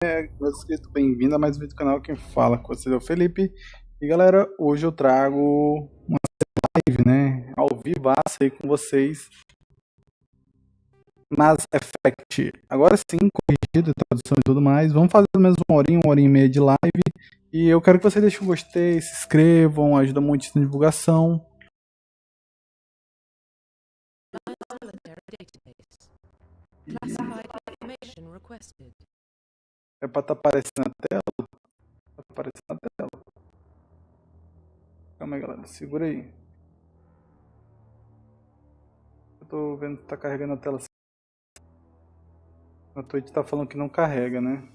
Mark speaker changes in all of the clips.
Speaker 1: Meu inscrito, bem-vindo a mais um vídeo do canal. Quem fala com vocês é o Felipe. E galera, hoje eu trago uma live, né? Ao vivaço aí com vocês. Mass Effect. Agora sim, corrigido, tradução e tudo mais. Vamos fazer pelo menos uma horinha e meia de live. E eu quero que vocês deixem um gostei, se inscrevam, ajuda muito na divulgação. É pra estar aparecendo na tela? Tá aparecendo na tela. Calma aí, galera. Segura aí. Eu tô vendo que tá carregando a tela. A Twitch tá falando que não carrega, né?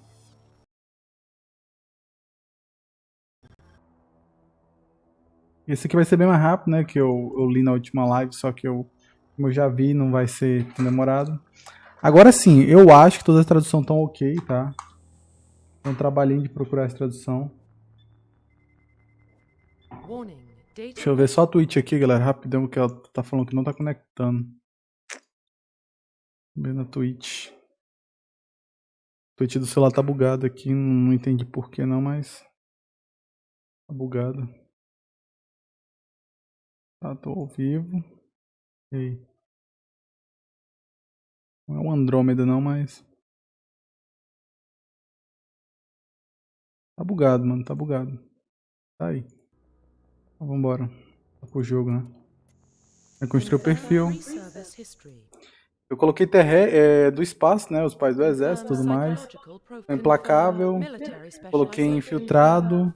Speaker 1: Esse aqui vai ser bem mais rápido, né? Que eu li na última live, só que como eu já vi, não vai ser tão demorado. Agora sim, eu acho que todas as traduções estão ok, tá? É um trabalhinho de procurar essa tradução. Deixa eu ver só a Twitch aqui, galera, rapidão, que ela tá falando que não tá conectando. Vendo a Twitch. A Twitch do celular tá bugado aqui, não entendi por que não, mas tá bugado. Tá, tô ao vivo. E aí? Não é o Andrômeda não, mas tá bugado, mano, tá bugado. Tá aí. Então, vambora. Tá pro jogo, né? Eu construí o perfil. Eu coloquei do espaço, né? Os pais do exército e tudo mais. Implacável. Coloquei infiltrado.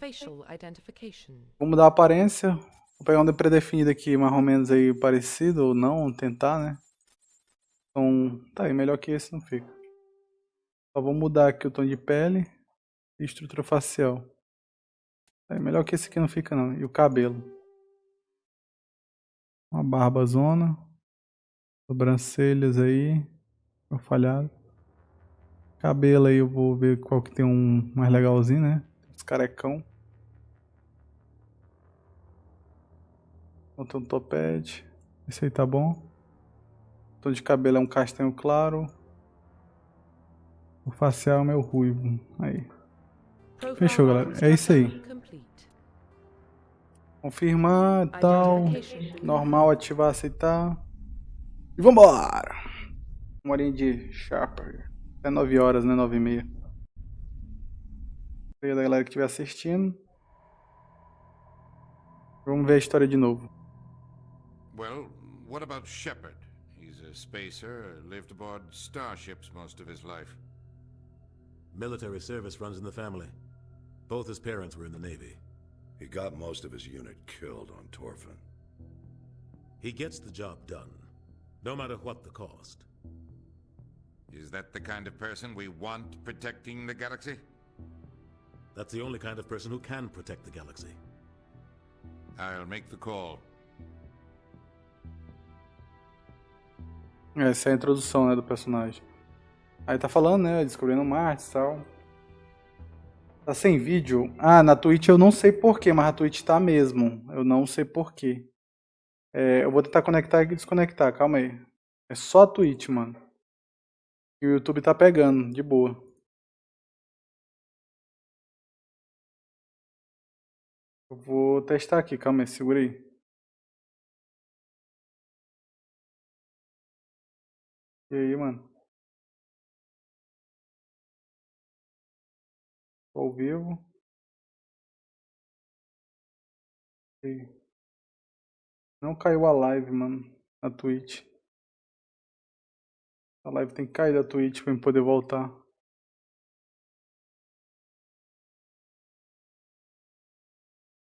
Speaker 1: Vou mudar a aparência. Vou pegar um predefinido aqui, mais ou menos aí parecido, ou não, tentar, né? Então, tá aí, melhor que esse não fica. Só vou mudar aqui o tom de pele e estrutura facial. Tá aí, melhor que esse aqui não fica não. E o cabelo. Uma barba zona. Sobrancelhas aí. Falhado. Cabelo aí eu vou ver qual que tem um mais legalzinho, né? Os carecão. Botando um topete. Esse aí tá bom. O tom de cabelo é um castanho claro. O facial é meu ruivo. Aí. Fechou, galera. É isso aí. Confirmar e tal. Normal, ativar, aceitar. E vambora! Uma horinha de Sharper. Até 9 horas, né? 9h30. Obrigado a galera que estiver assistindo. Vamos ver a história de novo.
Speaker 2: Well, what about Shepard? He's a spacer, lived aboard starships most of his life.
Speaker 3: Military service runs in the family. Both his parents were in the Navy.
Speaker 4: He got most of his unit killed on Torfin.
Speaker 3: He gets the job done, no matter what the cost.
Speaker 2: Is that the kind of person we want protecting the galaxy?
Speaker 3: That's the only kind of person who can protect the galaxy.
Speaker 2: I'll make the call.
Speaker 1: Essa é a introdução, né, do personagem. Aí tá falando, né, descobrindo Marte e tal. Tá sem vídeo? Ah, na Twitch eu não sei porquê, mas a Twitch tá mesmo. Eu não sei porquê. Eu vou tentar conectar e desconectar, calma aí. É só a Twitch, mano. E o YouTube tá pegando, de boa. Eu vou testar aqui, calma aí, segura aí. E aí, mano? Tô ao vivo. E aí? Não caiu a live, mano, na Twitch. A live tem que cair da Twitch pra eu poder voltar.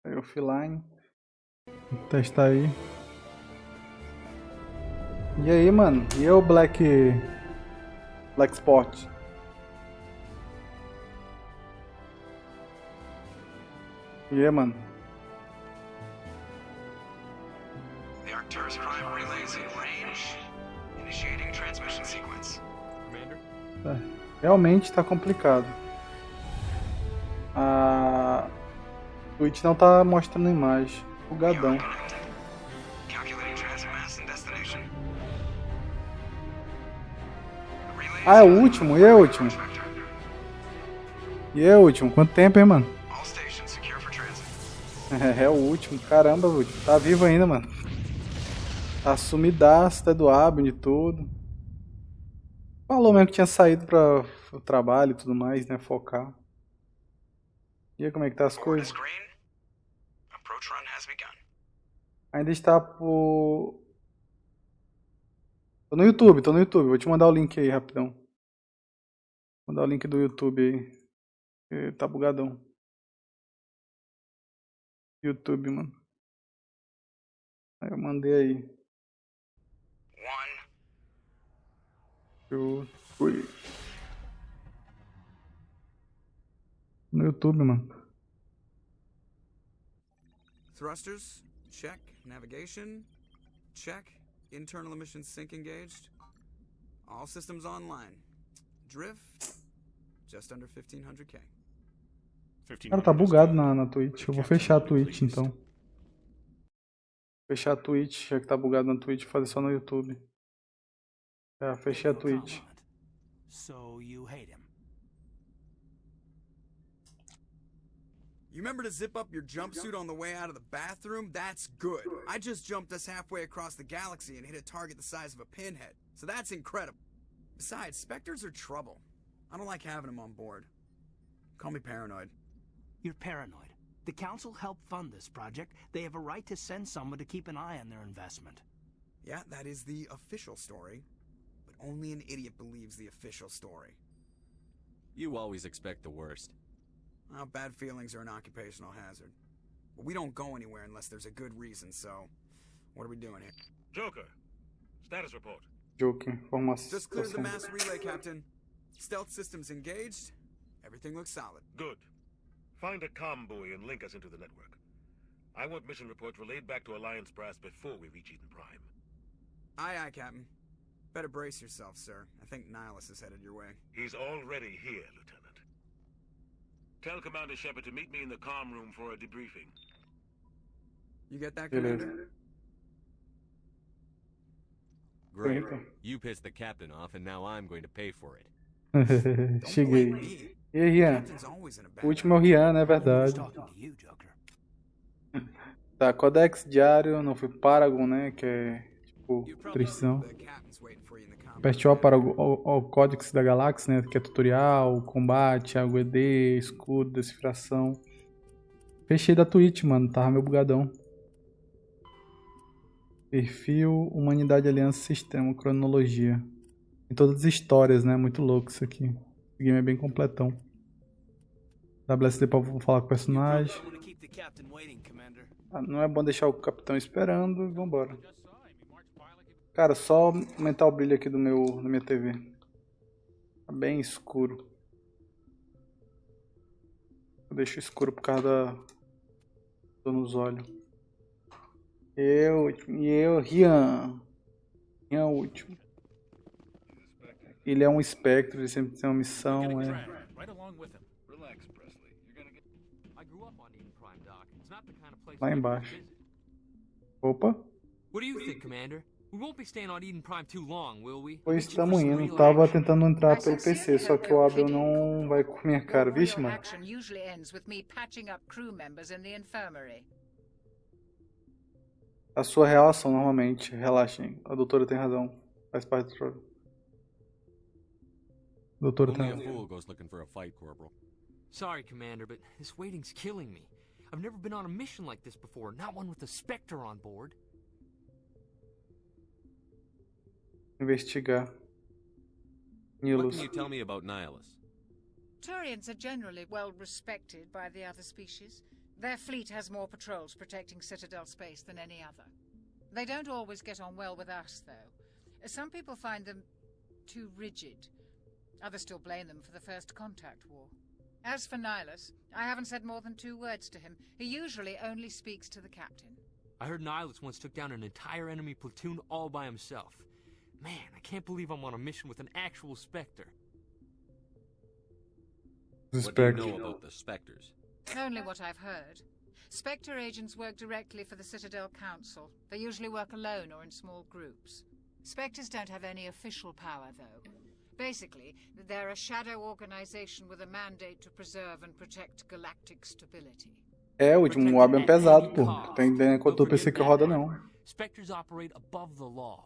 Speaker 1: Aí offline. Vou testar aí. E aí, mano? E eu, Black Spot? E aí, mano?
Speaker 5: The Arcturus Prime relays in range. Initiating transmission sequence. Commander?
Speaker 1: Realmente tá complicado. A Twitch não tá mostrando imagem. Bugadão.
Speaker 5: Calculating transit mass and destination.
Speaker 1: Ah, é o último? E é o último? E é o último. Quanto tempo, hein, mano?
Speaker 5: All stations secure for transit.
Speaker 1: É o último. Caramba, o último. Tá vivo ainda, mano. Tá sumidaço, tá do hábito e tudo. Falou mesmo que tinha saído pra o trabalho e tudo mais, né? Focar. E aí, como é que tá as
Speaker 5: Board is
Speaker 1: coisas?
Speaker 5: green. Approach run has begun.
Speaker 1: Ainda está por... Tô no YouTube, tô no YouTube. Vou te mandar o link aí, rapidão. Vou mandar o link do YouTube aí. Tá bugadão. YouTube, mano. Aí eu mandei aí.
Speaker 5: 1.
Speaker 1: 2, 3. No YouTube, mano.
Speaker 6: Thrusters, check. Navigation, check. Internal emissions sync engaged. All systems online. Drift, just under 1500K.
Speaker 1: Cara, tá bugado na Twitch. Eu vou fechar a Twitch, então. Fechar a Twitch, já que tá bugado na Twitch, fazer só no YouTube. Já, fechei a Twitch.
Speaker 7: So you hate him.
Speaker 6: You remember to zip up your jumpsuit on the way out of the bathroom? That's good. I just jumped us halfway across the galaxy and hit a target the size of a pinhead. So that's incredible. Besides, Spectres are trouble. I don't like having them on board. Call me paranoid.
Speaker 7: You're paranoid. The council helped fund this project. They have a right to send someone to keep an eye on their investment.
Speaker 6: Yeah, that is the official story. But only an idiot believes the official story.
Speaker 8: You always expect the worst.
Speaker 6: Well, bad feelings are an occupational hazard. But we don't go anywhere unless there's a good reason, so... What are we doing here?
Speaker 3: Joker, status report.
Speaker 1: Joker, informação.
Speaker 6: Just cleared the mass relay, Captain. Stealth systems engaged. Everything looks solid.
Speaker 3: Good. Find a comm buoy and link us into the network. I want mission reports relayed back to Alliance Brass before we reach Eden Prime.
Speaker 6: Aye, aye, Captain. Better brace yourself, sir. I think Nihilus is headed your way.
Speaker 3: He's already here, Lieutenant. Tell Commander Shepard to meet me in the comm room for a debriefing.
Speaker 6: You get that,
Speaker 1: Beleza.
Speaker 6: Commander?
Speaker 8: Great.
Speaker 1: Eita.
Speaker 8: You pissed the captain off, and now I'm going to pay for it.
Speaker 6: Don't blame
Speaker 1: Cheguei.
Speaker 6: me.
Speaker 1: E aí, Rian?
Speaker 6: Captain's always in a bad
Speaker 1: O último é o Rian, né? É
Speaker 7: Who's
Speaker 1: verdade.
Speaker 7: talking to you, Joker?
Speaker 1: Tá, Codex diário, não foi Paragon, né? Que é, tipo,
Speaker 6: You probably
Speaker 1: descrição.
Speaker 6: the captain's waiting for you in the comm
Speaker 1: Aperte O para o Códex da Galáxia, né? Que é tutorial, combate, AUED, escudo, decifração. Fechei da Twitch, mano. Tava meio bugadão. Perfil, Humanidade, Aliança, Sistema, Cronologia. Tem todas as histórias, né? Muito louco isso aqui. Esse game é bem completão. WSD pra falar com o personagem.
Speaker 7: I'm gonna keep the captain waiting, Commander.
Speaker 1: Ah, não é bom deixar o capitão esperando e vambora. Cara, só aumentar o brilho aqui da minha TV. Tá bem escuro. Eu deixo escuro por causa da... Tô nos olhos. Rian. Rian é o último. Ele é um espectro, ele sempre tem uma missão, é...
Speaker 3: Right along with him. Relax, Presley. You're gonna get...
Speaker 9: I grew up on Eden Prime, Doc. It's not the kind of place
Speaker 1: Lá
Speaker 9: I
Speaker 1: embaixo.
Speaker 9: visit.
Speaker 1: Opa,
Speaker 9: What do you think, Commander? We won't be staying on Eden Prime too long, will we?
Speaker 1: pois
Speaker 9: Looking for
Speaker 1: estamos
Speaker 9: some
Speaker 1: indo.
Speaker 9: real
Speaker 1: Tava
Speaker 9: action.
Speaker 1: tentando entrar
Speaker 10: I
Speaker 1: pelo PC,
Speaker 10: sincerely
Speaker 1: só
Speaker 10: hope
Speaker 1: que o
Speaker 10: they'll
Speaker 1: Abel
Speaker 10: pity
Speaker 1: não
Speaker 10: you.
Speaker 1: vai com minha cara.
Speaker 10: Your
Speaker 1: Vixe,
Speaker 10: real
Speaker 1: mano.
Speaker 10: action usually ends with me patching up crew members in the infirmary.
Speaker 1: A sua real ação, normalmente. Relaxem. A doutora tem razão. Faz parte do problema. Doutora tem
Speaker 8: Only a
Speaker 1: razão.
Speaker 8: fool goes looking for a fight, Corporal.
Speaker 9: Sorry, Commander, but this waiting's killing me. I've never been on a mission like this before, not one with a Spectre on board.
Speaker 1: Investigar.
Speaker 8: What
Speaker 1: Nilus.
Speaker 8: can you tell me about Nihilus?
Speaker 10: Turians are generally well respected by the other species. Their fleet has more patrols protecting Citadel space than any other. They don't always get on well with us, though. Some people find them too rigid. Others still blame them for the First Contact War. As for Nihilus, I haven't said more than 2 words to him. He usually only speaks to the captain.
Speaker 9: I heard Nihilus once took down an entire enemy platoon all by himself. Man, I can't believe I'm on a mission with an actual Spectre.
Speaker 8: What do you
Speaker 1: Spectre.
Speaker 8: know about the Spectres?
Speaker 10: Only what I've heard. Spectre agents work directly for the Citadel Council. They usually work alone or in small groups. Spectres don't have any official power, though. Basically, they're a shadow organization with a mandate to preserve and protect galactic stability.
Speaker 1: É, o último mob é pesado, pô. Tem ideia que eu tô pensei que roda, não.
Speaker 9: Spectres operate above the law.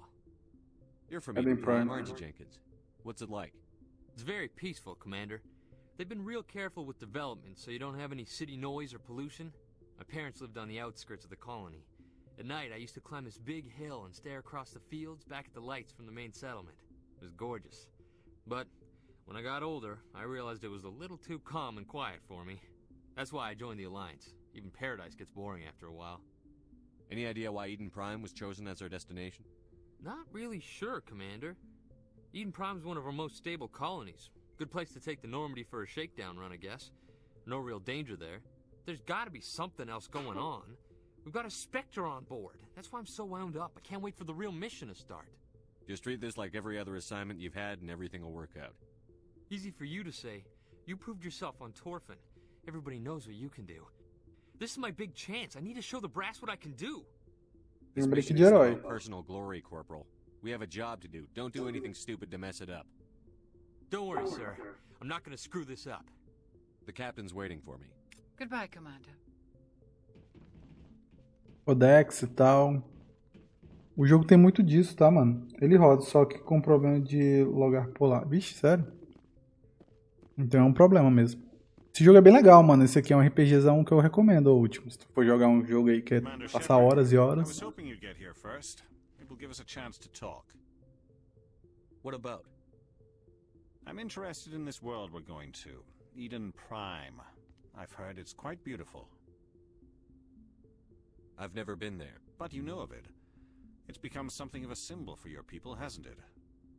Speaker 8: You're from
Speaker 1: Eden
Speaker 8: Eden Prime,
Speaker 1: Prime.
Speaker 8: aren't you, Jenkins? What's it like?
Speaker 9: It's very peaceful, Commander. They've been real careful with development, so you don't have any city noise or pollution. My parents lived on the outskirts of the colony. At night, I used to climb this big hill and stare across the fields back at the lights from the main settlement. It was gorgeous. But when I got older, I realized it was a little too calm and quiet for me. That's why I joined the Alliance. Even Paradise gets boring after a while.
Speaker 8: Any idea why Eden Prime was chosen as our destination?
Speaker 9: Not really sure, Commander. Eden Prime's one of our most stable colonies. Good place to take the Normandy for a shakedown run, I guess. No real danger there. There's gotta be something else going on. We've got a Spectre on board. That's why I'm so wound up. I can't wait for the real mission to start.
Speaker 8: Just treat this like every other assignment you've had and everything will work out.
Speaker 9: Easy for you to say. You proved yourself on Torfin. Everybody knows what you can do. This is my big chance. I need to show the brass what I can do.
Speaker 8: This
Speaker 1: Lembrei
Speaker 8: mission
Speaker 1: de
Speaker 8: isn't
Speaker 1: herói.
Speaker 8: about personal glory, Corporal. We have a job to do. Don't do anything stupid to mess it up.
Speaker 9: Don't worry, sir. I'm not gonna screw this up.
Speaker 8: The captain's waiting for me.
Speaker 10: Goodbye, Commander.
Speaker 1: Codex e tal. O jogo tem muito disso, tá, mano? Ele roda, só que com problema de logar por lá. Vixe, sério? Então é um problema mesmo. Esse jogo é bem legal, mano. Esse aqui é um RPGzão que eu recomendo, o último. Se tu for jogar um jogo aí que é passar horas e
Speaker 11: I
Speaker 1: horas.
Speaker 11: was hoping you'd get here first. It will give us a chance to talk.
Speaker 8: What about?
Speaker 11: I'm interested in this world we're going to. Eden Prime. I've heard it's quite beautiful.
Speaker 8: I've never been there.
Speaker 11: But you know of it. It's become something of a symbol for your people, hasn't it?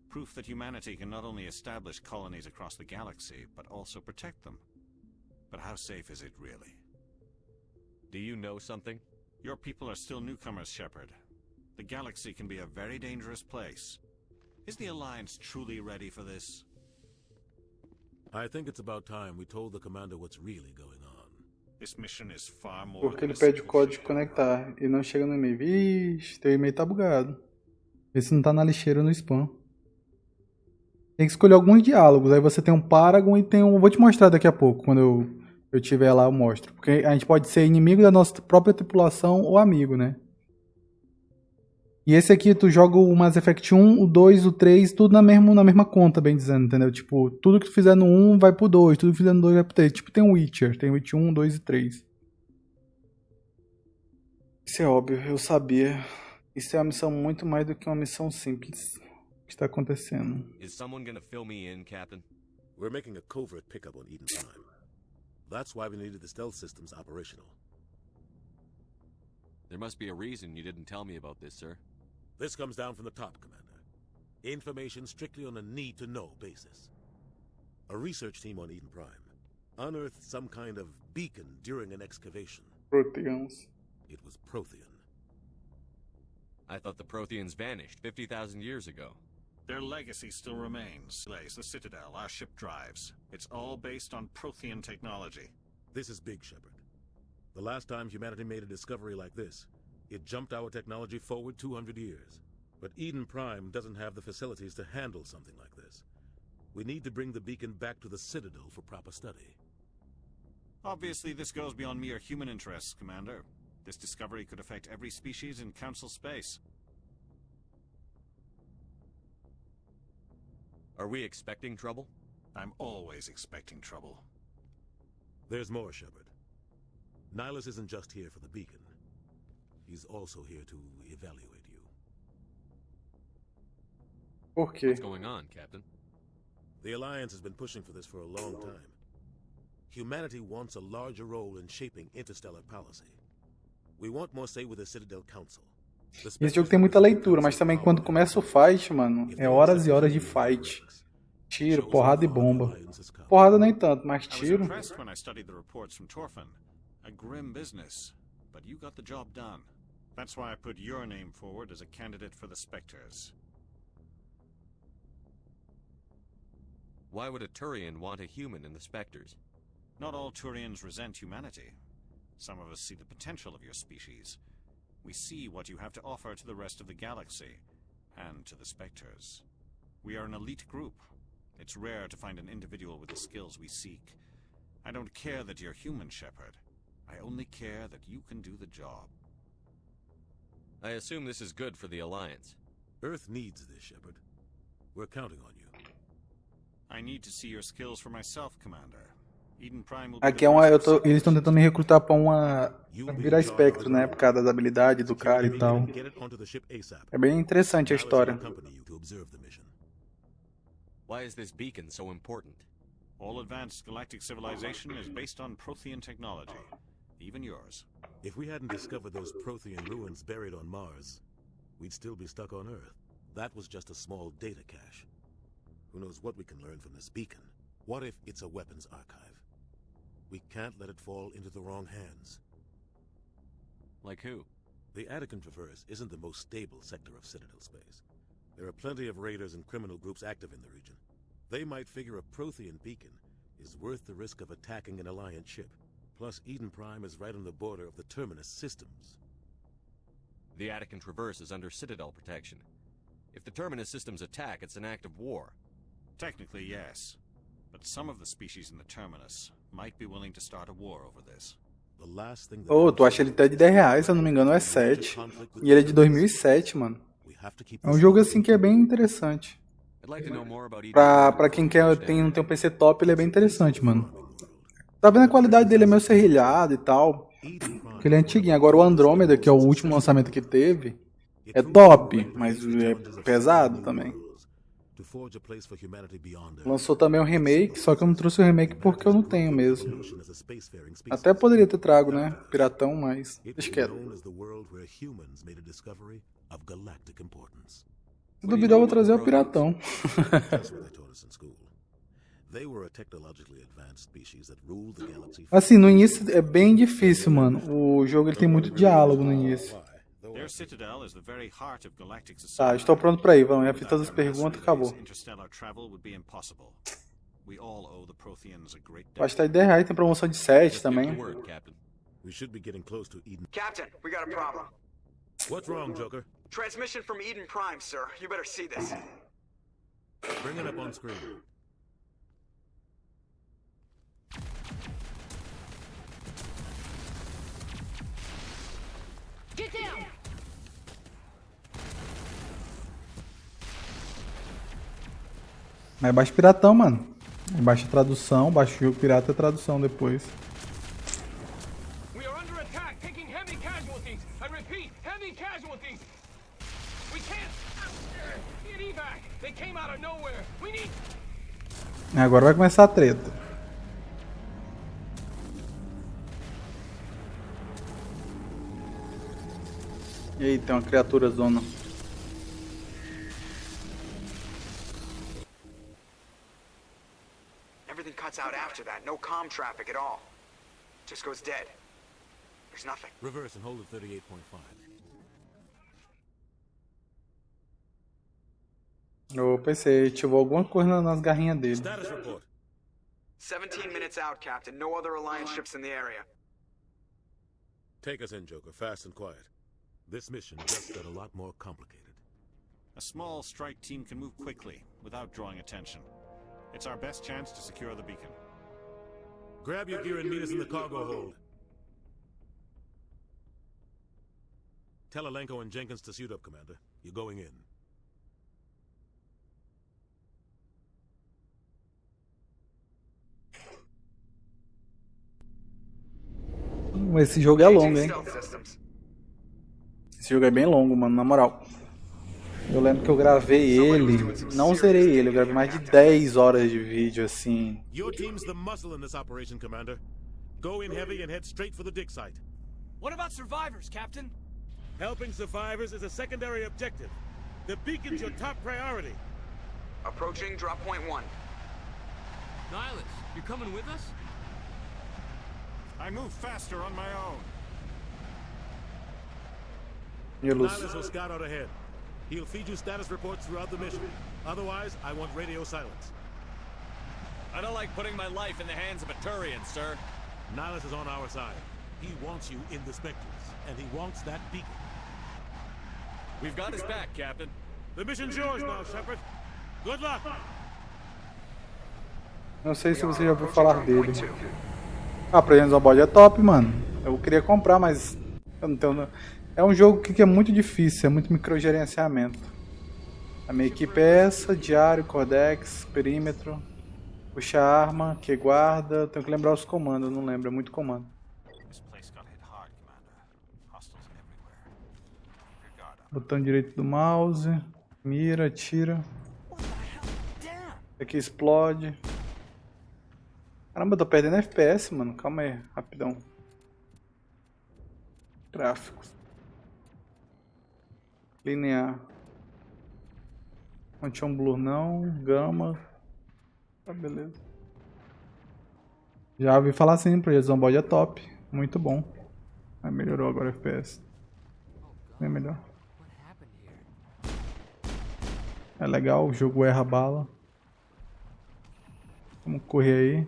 Speaker 11: Proof that humanity can not only establish colonies across the galaxy, but also protect them. But how safe is it really?
Speaker 8: Do you know something?
Speaker 11: Your people are still newcomers, Shepard. The galaxy can be a very dangerous place. Is the Alliance truly ready for this?
Speaker 12: I think it's about time we told the commander what's really going on.
Speaker 11: This mission is far more
Speaker 1: Porque
Speaker 11: than
Speaker 1: ele
Speaker 11: a
Speaker 1: pede o
Speaker 11: simple
Speaker 1: código de
Speaker 11: share.
Speaker 1: conectar e não chega no e-mail. Vixe, teu e-mail tá bugado. Vê se não tá na lixeira ou no spam. Tem que escolher alguns diálogos. Aí você tem um Paragon e tem um... Vou te mostrar daqui a pouco. Quando eu tiver lá, eu mostro. Porque a gente pode ser inimigo da nossa própria tripulação ou amigo, né? E esse aqui, tu joga o Mass Effect 1, o 2, o 3, tudo na mesma conta, bem dizendo, entendeu? Tipo, tudo que tu fizer no 1 vai pro 2, tudo que fizer no 2 vai pro 3. Tipo, tem o Witcher. Tem o Witcher 1, 2 e 3. Isso é óbvio, eu sabia. Isso é uma missão muito mais do que uma missão simples. O que está acontecendo?
Speaker 8: Is someone gonna fill me in, Captain?
Speaker 12: We're making a covert pickup on Eden Prime. That's why we needed the stealth systems operational.
Speaker 8: There must be a reason you didn't tell me about this, sir.
Speaker 12: This comes down from the top, Commander. Information strictly on a need-to-know basis. A research team on Eden Prime unearthed some kind of beacon during an excavation.
Speaker 1: Proteans.
Speaker 12: It was Prothean.
Speaker 8: I thought the Protheans vanished 50,000 years ago.
Speaker 11: Their legacy still remains. The Citadel, our ship drives. It's all based on Prothean technology.
Speaker 12: This is big, Shepard. The last time humanity made a discovery like this, it jumped our technology forward 200 years. But Eden Prime doesn't have the facilities to handle something like this. We need to bring the beacon back to the Citadel for proper study.
Speaker 11: Obviously, this goes beyond mere human interests, Commander. This discovery could affect every species in Council space.
Speaker 8: Are we expecting trouble?
Speaker 11: I'm always expecting trouble.
Speaker 12: There's more, Shepard. Nihilus isn't just here for the beacon. He's also here to evaluate you.
Speaker 1: Por quê?
Speaker 8: What's going on, Captain?
Speaker 12: The Alliance has been pushing for this for a long time. Humanity wants a larger role in shaping interstellar policy. We want more say with the Citadel Council.
Speaker 1: Esse jogo tem muita leitura, mas também quando começa o fight, mano, é horas e horas de fight. Tiro, porrada e bomba. Porrada nem tanto, mas
Speaker 11: I was
Speaker 1: tiro.
Speaker 11: impressed when I studied the reports from Torfin. A grim business, but you got the job done. That's why I put your name forward as a candidate for the Spectres.
Speaker 8: Why would a Turian want a human in the Spectres?
Speaker 11: Not all Turians resent humanity. Some of us see the potential of your species. We see what you have to offer to the rest of the galaxy, and to the Spectres. We are an elite group, It's rare to find an individual with the skills we seek. I don't care that you're human, Shepard. I only care that you can do the job.
Speaker 8: I assume this is good for the Alliance.
Speaker 12: Earth needs this, Shepard. We're counting on you.
Speaker 11: I need to see your skills for myself, Commander. Eden Prime will
Speaker 1: Aqui é uma, eles estão tentando me recrutar pra pra virar espectro, né? Por causa das habilidades do cara e tal. É bem interessante a história.
Speaker 8: Why is this beacon so important?
Speaker 11: All advanced galactic civilization is based on Prothean technology. Even yours.
Speaker 12: If we hadn't discovered those Prothean ruins buried on Mars, we'd still be stuck on Earth. That was just a small data cache. Who knows what we can learn from this beacon? What if it's a weapons archive? We can't let it fall into the wrong hands.
Speaker 8: Like who?
Speaker 12: The Attican Traverse isn't the most stable sector of Citadel space. There are plenty of raiders and criminal groups active in the region. They might figure a Prothean beacon is worth the risk of attacking an Alliance ship. Plus, Eden Prime is right on the border of the Terminus systems.
Speaker 8: The Attican Traverse is under Citadel protection. If the Terminus systems attack, it's an act of war.
Speaker 11: Technically, yes. But some of the species in the Terminus might be willing to start a war over this.
Speaker 1: Oh, tu acha ele até de R$10, se eu não me engano é 7. E ele é de 2007, mano. É um jogo assim que é bem interessante. Pra quem não tem um PC top, ele é bem interessante, mano. Tá vendo a qualidade dele é meio serrilhado e tal. Porque ele é antiguinho. Agora o Andrômeda, que é o último lançamento que teve, é top, mas é pesado também. Lançou também um remake, só que eu não trouxe o remake porque eu não tenho mesmo. Até poderia ter trago, né? Piratão, mas deixa quieto. Se duvidar, eu vou trazer o Piratão. Assim, no início é bem difícil, mano. O jogo ele tem muito diálogo no início. Tá, estou pronto pra ir, vamos. Já fiz todas as perguntas, acabou. Acho que tá de R$10, tem promoção de 7 também.
Speaker 6: Captain, we got a problem.
Speaker 12: What's wrong, Joker?
Speaker 6: Transmission from Eden Prime, sir. You better see this.
Speaker 12: Bring it up on screen.
Speaker 10: Get down!
Speaker 1: Mas baixa Piratão, mano. Baixa tradução, baixa o jogo pirata e tradução depois. Agora vai começar a treta. E aí, tem uma criatura zona.
Speaker 6: Everything cuts out after that. No comm traffic at all. Just goes dead. There's nothing.
Speaker 12: Reverse and hold at 38.5.
Speaker 1: Eu pensei, ativou alguma coisa nas garrinhas dele.
Speaker 12: Status report.
Speaker 6: 17 minutes out, Captain. No other Alliance ships in the area.
Speaker 12: Take us in, Joker, fast and quiet. This mission just got a lot more complicated.
Speaker 11: A small strike team can move quickly, without drawing attention. It's our best chance to secure the beacon.
Speaker 12: Grab your gear and meet us in the cargo hold. Tell Alenko and Jenkins to suit up, Commander. You're going in.
Speaker 1: Esse jogo é longo, hein? Esse jogo é bem longo, mano, na moral. Eu lembro que eu gravei ele, não zerei ele, eu gravei mais de 10 horas de vídeo, assim.
Speaker 12: Your team's the muscle in this operation, Commander. Go in heavy and head straight for the dig site.
Speaker 7: What about survivors, Captain?
Speaker 12: Helping survivors is a secondary objective. The beacon's your top priority.
Speaker 6: Approaching drop point 1.
Speaker 9: Nihilus, you coming with us?
Speaker 11: I move faster on my own.
Speaker 12: Nihilus will scout out ahead. He'll feed you status reports throughout the mission. Otherwise, I want radio silence.
Speaker 8: I don't like putting my life in the hands of a Turian, sir.
Speaker 12: Nihilus is on our side. He wants you in the Spectres, and he wants that beacon.
Speaker 8: We've got his back, Captain.
Speaker 12: The mission's yours now, Shepard. Good luck!
Speaker 1: Não sei se você já ouviu falar dele. Ah, Projetos on Board é top, mano. Eu queria comprar, mas eu não tenho... É um jogo que é muito difícil, é muito microgerenciamento. A minha equipe é essa, diário, codex, perímetro, puxa arma, que guarda, tenho que lembrar os comandos, não lembro, é muito comando. Botão direito do mouse, mira, tira. Aqui explode. Caramba, eu tô perdendo FPS, mano, calma aí, rapidão. Gráficos. Linear. Não tinha um blur não, gama. Tá, beleza. Já ouvi falar assim, Projetos on Board é top. Muito bom. Melhorou agora o FPS. Bem melhor. É legal, o jogo erra a bala. Vamos correr aí.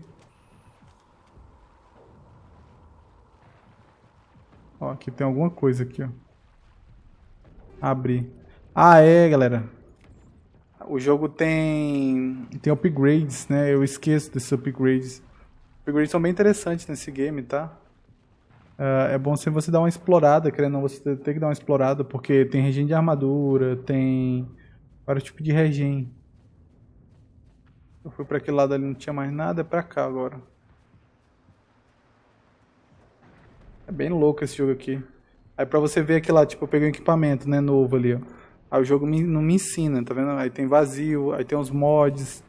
Speaker 1: Ó, aqui tem alguma coisa aqui, ó. Abrir. Ah, é, galera. O jogo tem upgrades, né? Eu esqueço desses upgrades. Upgrades são bem interessantes nesse game, tá? É bom se você dar uma explorada, querendo ou não, você tem que dar uma explorada, porque tem regen de armadura, tem vários tipos de regen. Eu fui pra aquele lado ali, não tinha mais nada, é pra cá agora. É bem louco esse jogo aqui. Aí pra você ver aqui lá, tipo, eu peguei um equipamento, né, novo ali, ó. Aí o jogo não me ensina, tá vendo? Aí tem vazio, aí tem uns mods.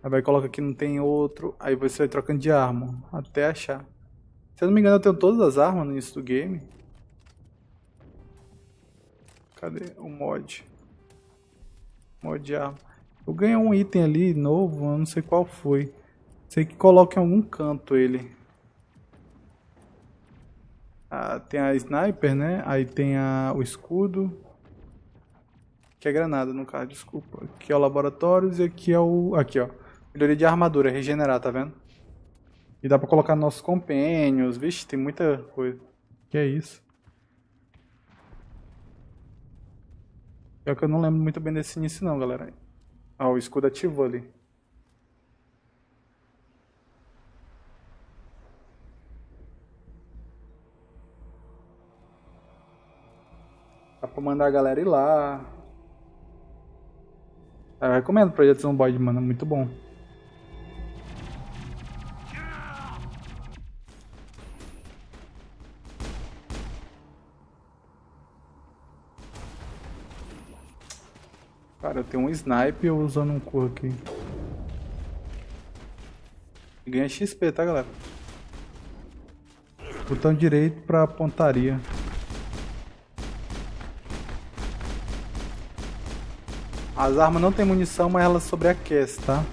Speaker 1: Aí vai coloca aqui, não tem outro. Aí você vai trocando de arma, até achar. Se eu não me engano, eu tenho todas as armas no início do game. Cadê o mod? Mod de arma. Eu ganhei um item ali novo, eu não sei qual foi. Sei que coloca em algum canto ele. Ah, tem a sniper, né? Aí tem o escudo. Aqui é granada, no caso, desculpa. Aqui é o laboratórios e aqui é o... Aqui, ó. Melhoria de armadura, regenerar, tá vendo? E dá pra colocar nossos companions. Vixe, tem muita coisa. Que é isso? Pior que eu não lembro muito bem desse início não, galera. Ah, o escudo ativou ali. Dá pra mandar a galera ir lá. Eu recomendo o Projetos on Board, mano. É muito bom. Cara, eu tenho um sniper usando um curro aqui. E ganha XP, tá, galera? Botão direito pra pontaria. As armas não tem munição, mas elas sobreaquecem, tá?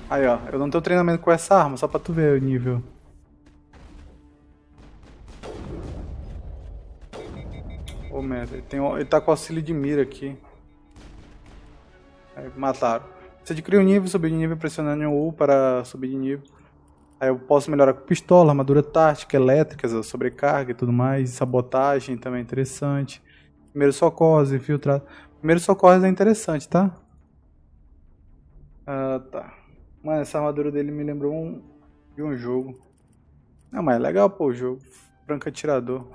Speaker 1: Aí, ó. Eu não tenho treinamento com essa arma, só pra tu ver o nível. Ô, merda. Ele tá com auxílio de mira aqui. Aí, mataram. Você adquire um nível, subir de nível pressionando em U para subir de nível. Aí eu posso melhorar com pistola, armadura tática, elétricas, sobrecarga e tudo mais. Sabotagem também é interessante. Primeiro socorros, infiltrado. Primeiro socorros é interessante, tá? Ah, tá. Mano, essa armadura dele me lembrou de um jogo. Não, mas é legal, pô, o jogo. Franco atirador.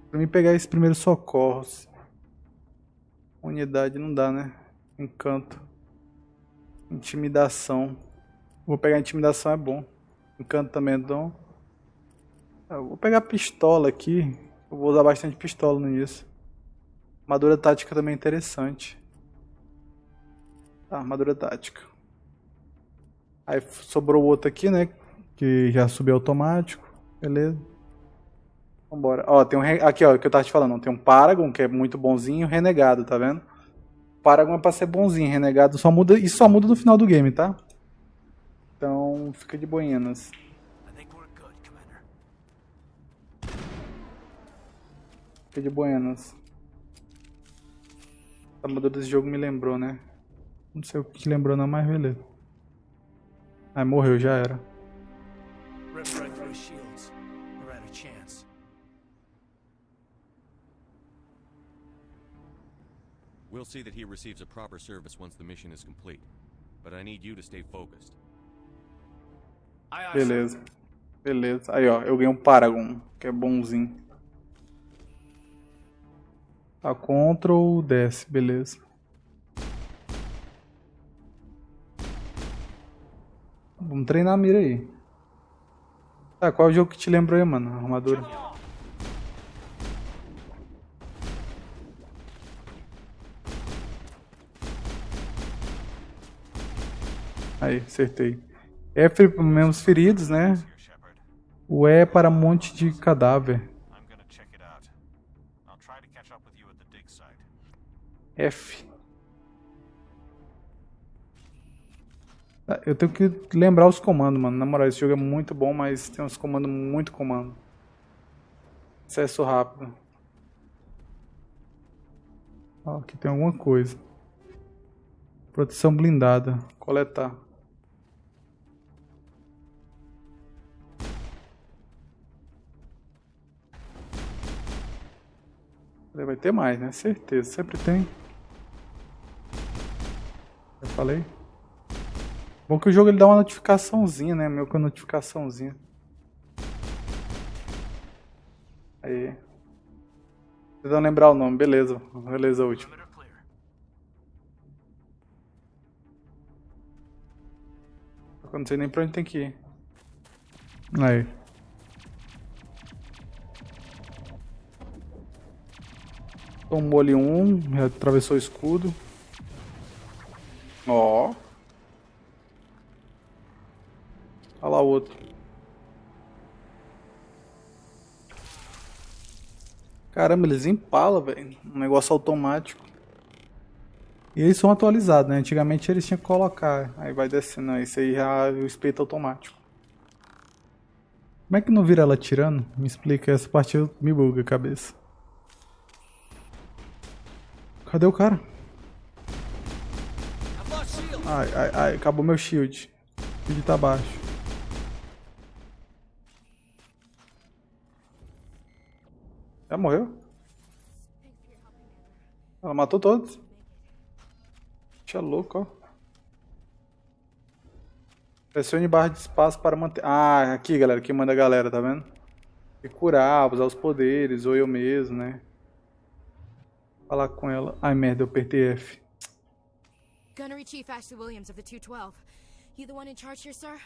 Speaker 1: Pra mim pegar esse primeiro socorros. Unidade não dá, né? Encanto. Intimidação. Vou pegar intimidação, é bom. Encanto também é bom. Eu vou pegar pistola aqui. Eu vou usar bastante pistola no início. Armadura tática também é interessante. Tá, armadura tática. Aí sobrou o outro aqui, né? Que já subiu automático. Beleza. Vambora. Ó, tem aqui, ó, que eu tava te falando. Tem um Paragon, que é muito bonzinho, e Renegado, tá vendo? Paragon é pra ser bonzinho, Renegado só muda. Isso só muda no final do game, tá? Então, fica de boinhas. Fica de boinhas. A armadura desse jogo me lembrou, né? Não sei o que lembrou não, mas beleza. Aí morreu, já era.
Speaker 7: Ripped right through his shields. Never had a chance.
Speaker 8: We'll see that he receives a proper service once the mission is complete. But I need you to stay focused.
Speaker 1: Beleza. Beleza. Aí, ó. Eu ganhei um Paragon, que é bonzinho. Tá, Ctrl, desce. Beleza. Vamos treinar a mira aí. Tá, qual é o jogo que te lembrou aí, mano? A armadura. Aí, acertei. F para membros feridos, né? O E é para monte de cadáver. F. Eu tenho que lembrar os comandos, mano. Na moral, esse jogo é muito bom, mas tem uns comandos muito comando. Acesso rápido. Ó, aqui tem alguma coisa. Proteção blindada. Coletar. Vai ter mais, né? Certeza. Sempre tem. Eu falei. Bom que o jogo ele dá uma notificaçãozinha, né? Meu com a notificaçãozinha. Aí. Precisam lembrar o nome. Beleza. Beleza, último. Eu não sei nem pra onde tem que ir. Aí. Tomou ali um. Já atravessou o escudo. Ó. Olha lá o outro. Caramba, eles empalam, velho. Um negócio automático. E eles são atualizados, né? Antigamente eles tinham que colocar. Aí vai descendo. Não, esse aí já é o espeto automático. Como é que não vira ela tirando? Me explica. Essa parte me buga a cabeça. Cadê o cara? Ai, ai, ai. Acabou meu shield. O shield tá baixo. Já morreu? Ela matou todos. Deixa louco, ó. Pressione barra de espaço para manter... Ah, aqui, galera. Aqui manda a galera, tá vendo? E curar, usar os poderes, ou eu mesmo, né? Falar com ela. Ai, merda, eu apertei F.
Speaker 13: Gunnery Chief Ashley Williams of the 212. You the one in charge here, sir?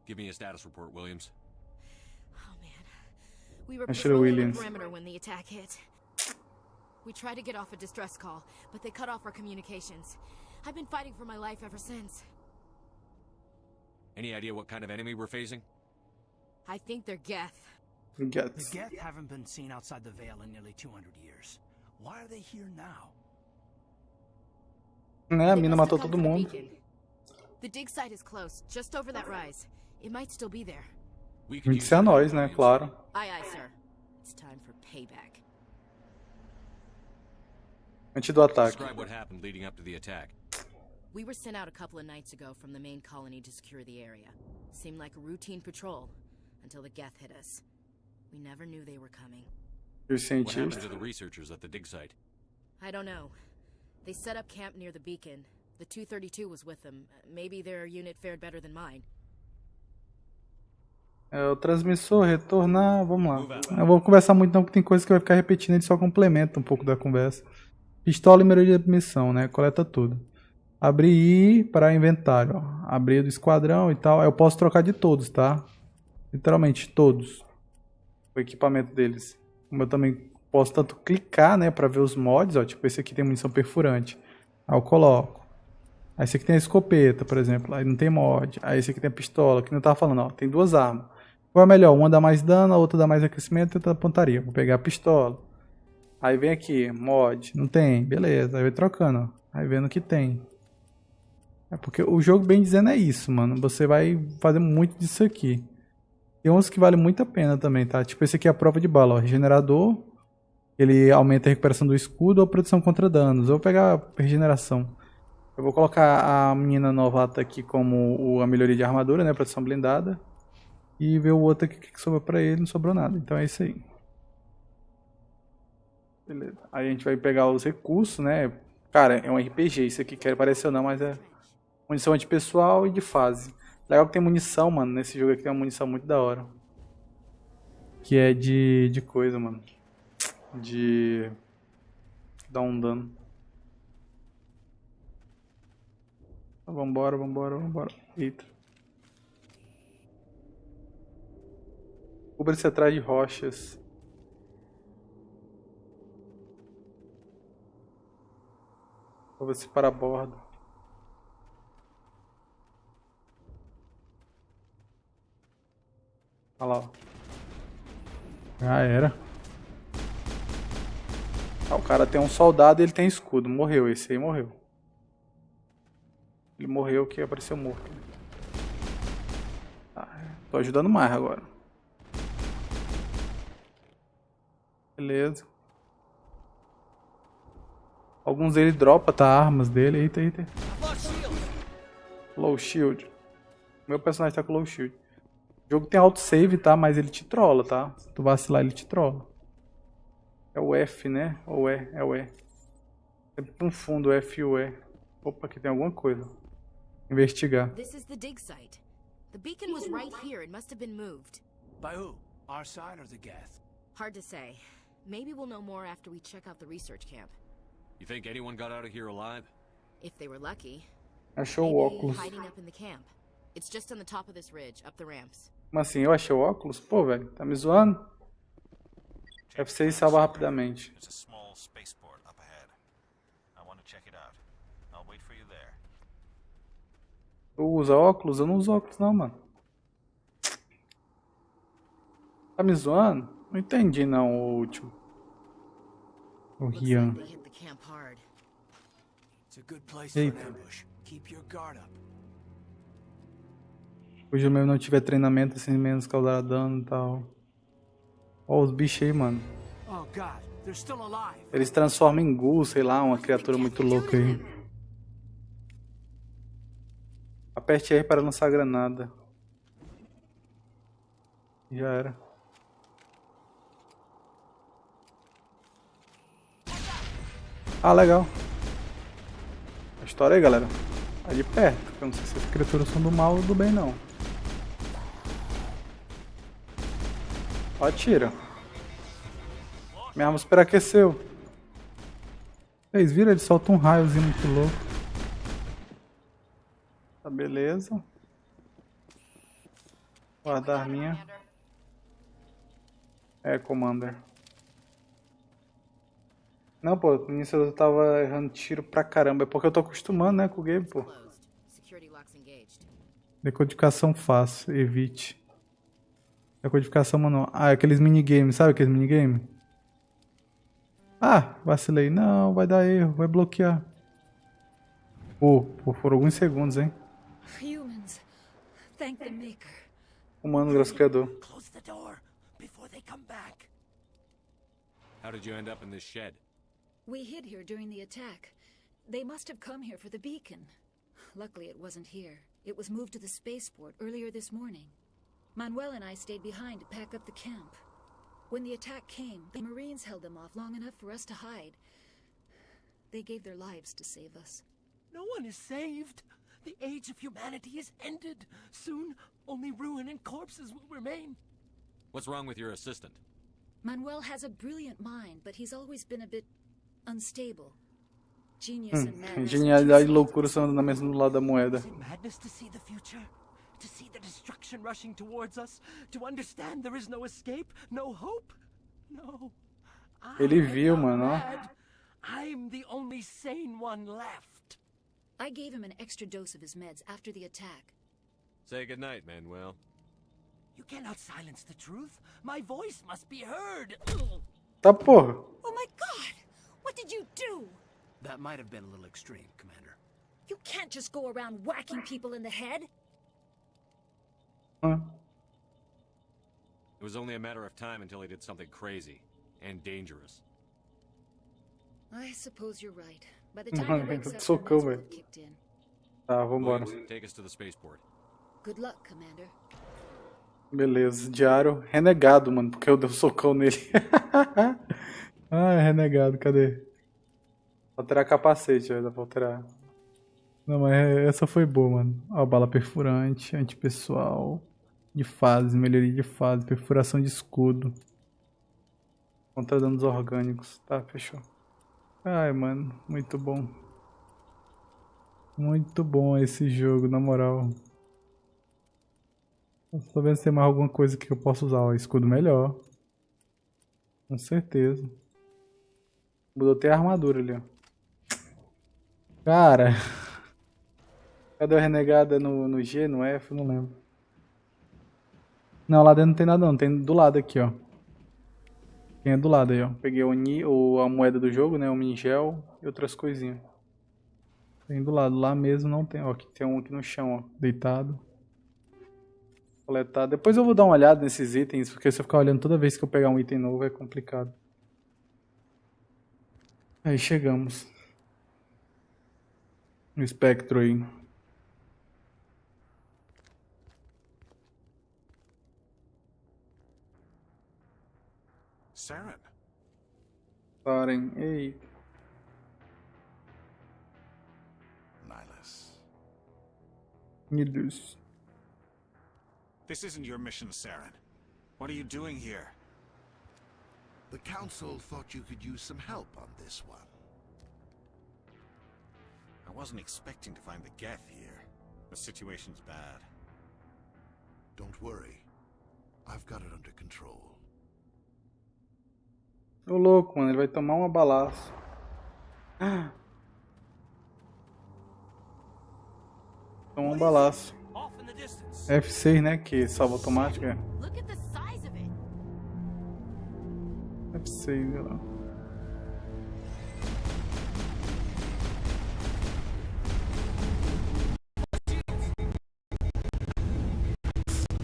Speaker 8: Give me a status report, Williams.
Speaker 13: Oh man. We were
Speaker 1: Ashley
Speaker 13: patrolling the
Speaker 1: Williams.
Speaker 13: perimeter when the attack hit. We tried to get off a distress call, but they cut off our communications. I've been fighting for my life ever since.
Speaker 8: Any idea what kind of enemy we're facing?
Speaker 13: I think they're Geth.
Speaker 7: The Geth haven't been seen outside the Veil in nearly 200 years. Why are they here now?
Speaker 1: Né, a mina matou todo mundo.
Speaker 13: The dig site is close, just over that rise. It might still be there.
Speaker 1: Isso é nós, né? Claro.
Speaker 13: Aye, aye, sir. It's time for payback.
Speaker 1: Antes do ataque.
Speaker 8: Describe what happened leading up to the attack.
Speaker 13: We were sent out a couple of nights ago from the main colony to secure the area. Seemed like a routine patrol until the Geth hit us. We never knew they were coming.
Speaker 1: Os
Speaker 8: What happened
Speaker 1: cientistas.
Speaker 8: to the researchers at the dig site?
Speaker 13: I don't know. They set up camp near the beacon. The 232 was with them. Maybe their unit fared better than mine.
Speaker 1: É, o transmissor, retornar, vamos lá. Eu vou conversar muito não, porque tem coisa que vai ficar repetindo, ele só complementa um pouco da conversa. Pistola e melodia de missão, né? Coleta tudo. Abrir para inventário, ó. Abrir do esquadrão e tal. Aí eu posso trocar de todos, tá? Literalmente todos. O equipamento deles. Como eu também posso tanto clicar, né? Pra ver os mods, ó. Tipo, esse aqui tem munição perfurante. Aí eu coloco. Aí esse aqui tem a escopeta, por exemplo. Aí não tem mod. Aí esse aqui tem a pistola, que não tava falando, ó. Tem duas armas. Qual é melhor? Uma dá mais dano, a outra dá mais aquecimento e outra dá pontaria. Vou pegar a pistola. Aí vem aqui, mod. Não tem, beleza. Aí vai trocando, ó. Aí vendo o que tem. É porque o jogo, bem dizendo, é isso, mano. Você vai fazer muito disso aqui. Tem uns que vale muito a pena também, tá? Tipo esse aqui é a prova de bala, ó. Regenerador. Ele aumenta a recuperação do escudo ou proteção contra danos. Eu vou pegar a regeneração. Eu vou colocar a menina novata aqui como a melhoria de armadura, né? Proteção blindada. E ver o outro aqui que sobrou pra ele. Não sobrou nada. Então é isso aí. Beleza. Aí a gente vai pegar os recursos, né? Cara, é um RPG. Isso aqui quer parecer ou não, mas é munição antipessoal e de fase. Legal que tem munição, mano. Nesse jogo aqui tem uma munição muito da hora. Que é de coisa, mano. De dar um dano. Então, vambora. Eita. Cubra-se atrás de rochas. Cubra-se para bordo. Olha lá, ó. Já era. Ah, o cara tem um soldado e ele tem escudo. Morreu, esse aí morreu. Ele morreu que apareceu morto. Tô ajudando mais agora. Beleza. Alguns dele dropa, tá? Armas dele. Eita. Low shield. Meu personagem tá com low shield. O jogo tem autosave, tá? Mas ele te trola, tá? Se tu vacilar, ele te trola. É o F, né? Ou é o E. Sempre confundo o F e o E. Opa, aqui tem alguma coisa. Investigar.
Speaker 13: This is the dig site. The beacon was right here. It must have been moved.
Speaker 7: By who? Our side or the Geth?
Speaker 13: Hard to say. Maybe we'll know more after we check out the research camp.
Speaker 8: You think anyone got out of here alive?
Speaker 13: If they were lucky.
Speaker 1: Achou o óculos.
Speaker 13: Hiding up in the camp. It's just on the top of this ridge, up the ramps.
Speaker 1: Como assim? Eu achei o óculos? Pô, velho, tá me zoando? F6 salva rapidamente.
Speaker 11: There's a small spaceport up ahead. I want to check it out. I'll wait for you there.
Speaker 1: Tu usa óculos? Eu não uso óculos não, mano. Tá me zoando? Não entendi não o último. O Rian. Eita. Hoje eu mesmo não tiver treinamento assim, menos causar dano e tal. Ó os bichos aí, mano. Eles transformam em ghoul, sei lá, uma criatura muito louca aí. Aperte R para lançar a granada. Já era. Ah, legal. A história aí, galera. Tá de perto. Eu não sei se as criaturas são do mal ou do bem, não. Ó, atira. Minha arma superaqueceu. Vocês viram? Ele solta um raiozinho muito louco. Tá, beleza. Guardar a arminha. É, Commander. Não, pô, no início eu tava errando tiro pra caramba. É porque eu tô acostumando, né, com o game, pô. Decodificação fácil, evite. Decodificação manual. Ah, aqueles minigames, sabe aqueles minigames? Ah, vacilei. Não, vai dar erro, vai bloquear. Pô, foram alguns segundos, hein.
Speaker 14: Humans, thank the maker.
Speaker 1: Humano, graças ao criador.
Speaker 7: Close the door before they come back.
Speaker 8: How did you end up in this shed?
Speaker 14: We hid here during the attack. They must have come here for the beacon. Luckily, it wasn't here. It was moved to the spaceport earlier this morning. Manuel and I stayed behind to pack up the camp. When the attack came, the Marines held them off long enough for us to hide. They gave their lives to save us.
Speaker 7: No one is saved. The age of humanity is ended. Soon, only ruin and corpses will remain.
Speaker 8: What's wrong with your assistant?
Speaker 14: Manuel has a brilliant mind, but he's always been a bit unstable. Genius and madness.
Speaker 1: Genialidade e loucura são na mesma lado da moeda.
Speaker 7: Is it madness to see the future? To see the destruction rushing towards us? To understand there is no escape? No hope? No.
Speaker 1: Ele viu, mano, ó.
Speaker 7: I'm the only sane one left.
Speaker 14: I gave him an extra dose of his meds after the attack.
Speaker 8: Say goodnight, Manuel.
Speaker 7: You cannot silence the truth. My voice must be heard.
Speaker 1: Tá, porra.
Speaker 14: Oh my god! What did you do?
Speaker 7: That might have been a little extreme, Commander.
Speaker 14: You can't just go around whacking people in the head.
Speaker 8: It was only a matter of time until he did something crazy and dangerous.
Speaker 14: I suppose you're right. By the time he wakes up, the
Speaker 1: Socão,
Speaker 14: meds will
Speaker 1: velho.
Speaker 14: have kicked in.
Speaker 1: Tá, vambora.
Speaker 8: Take us to the spaceport.
Speaker 14: Good luck, Commander.
Speaker 1: Beleza, diário. Renegado, mano, porque eu dei um socão nele. Ah, renegado, cadê? Alterar capacete, vai dar pra alterar. Não, mas essa foi boa, mano. Ó, bala perfurante, antipessoal, de fase, melhoria de fase, perfuração de escudo. Contra danos orgânicos. Tá, fechou. Ai, mano, muito bom. Muito bom esse jogo, na moral. Tô vendo se tem mais alguma coisa que eu posso usar. Ó, escudo melhor. Com certeza. Mudou até a armadura ali, ó. Cara. Cadê a renegada no G, no F? Não lembro. Não, lá dentro não tem nada não. Tem do lado aqui, ó. Tem do lado aí, ó. Peguei a moeda do jogo, né? O Mingel e outras coisinhas. Tem do lado. Lá mesmo não tem. Ó, aqui tem um aqui no chão, ó. Deitado. Coletar. Depois eu vou dar uma olhada nesses itens, porque se eu ficar olhando toda vez que eu pegar um item novo é complicado. Aí chegamos. No espectro aí.
Speaker 11: Saren.
Speaker 1: Parem. Ei.
Speaker 11: Nihilus.
Speaker 1: Meu Deus.
Speaker 11: This isn't your mission, Saren. What are you doing here?
Speaker 4: The Council thought you could use some help on this one.
Speaker 11: I wasn't expecting to find the Geth here. The situation's bad.
Speaker 4: Don't worry. I've got it under control.
Speaker 1: Ô louco, mano. Ele vai tomar uma balaço. Tomou um balaço. F6, né? Que salva automático, é. F6, olha lá.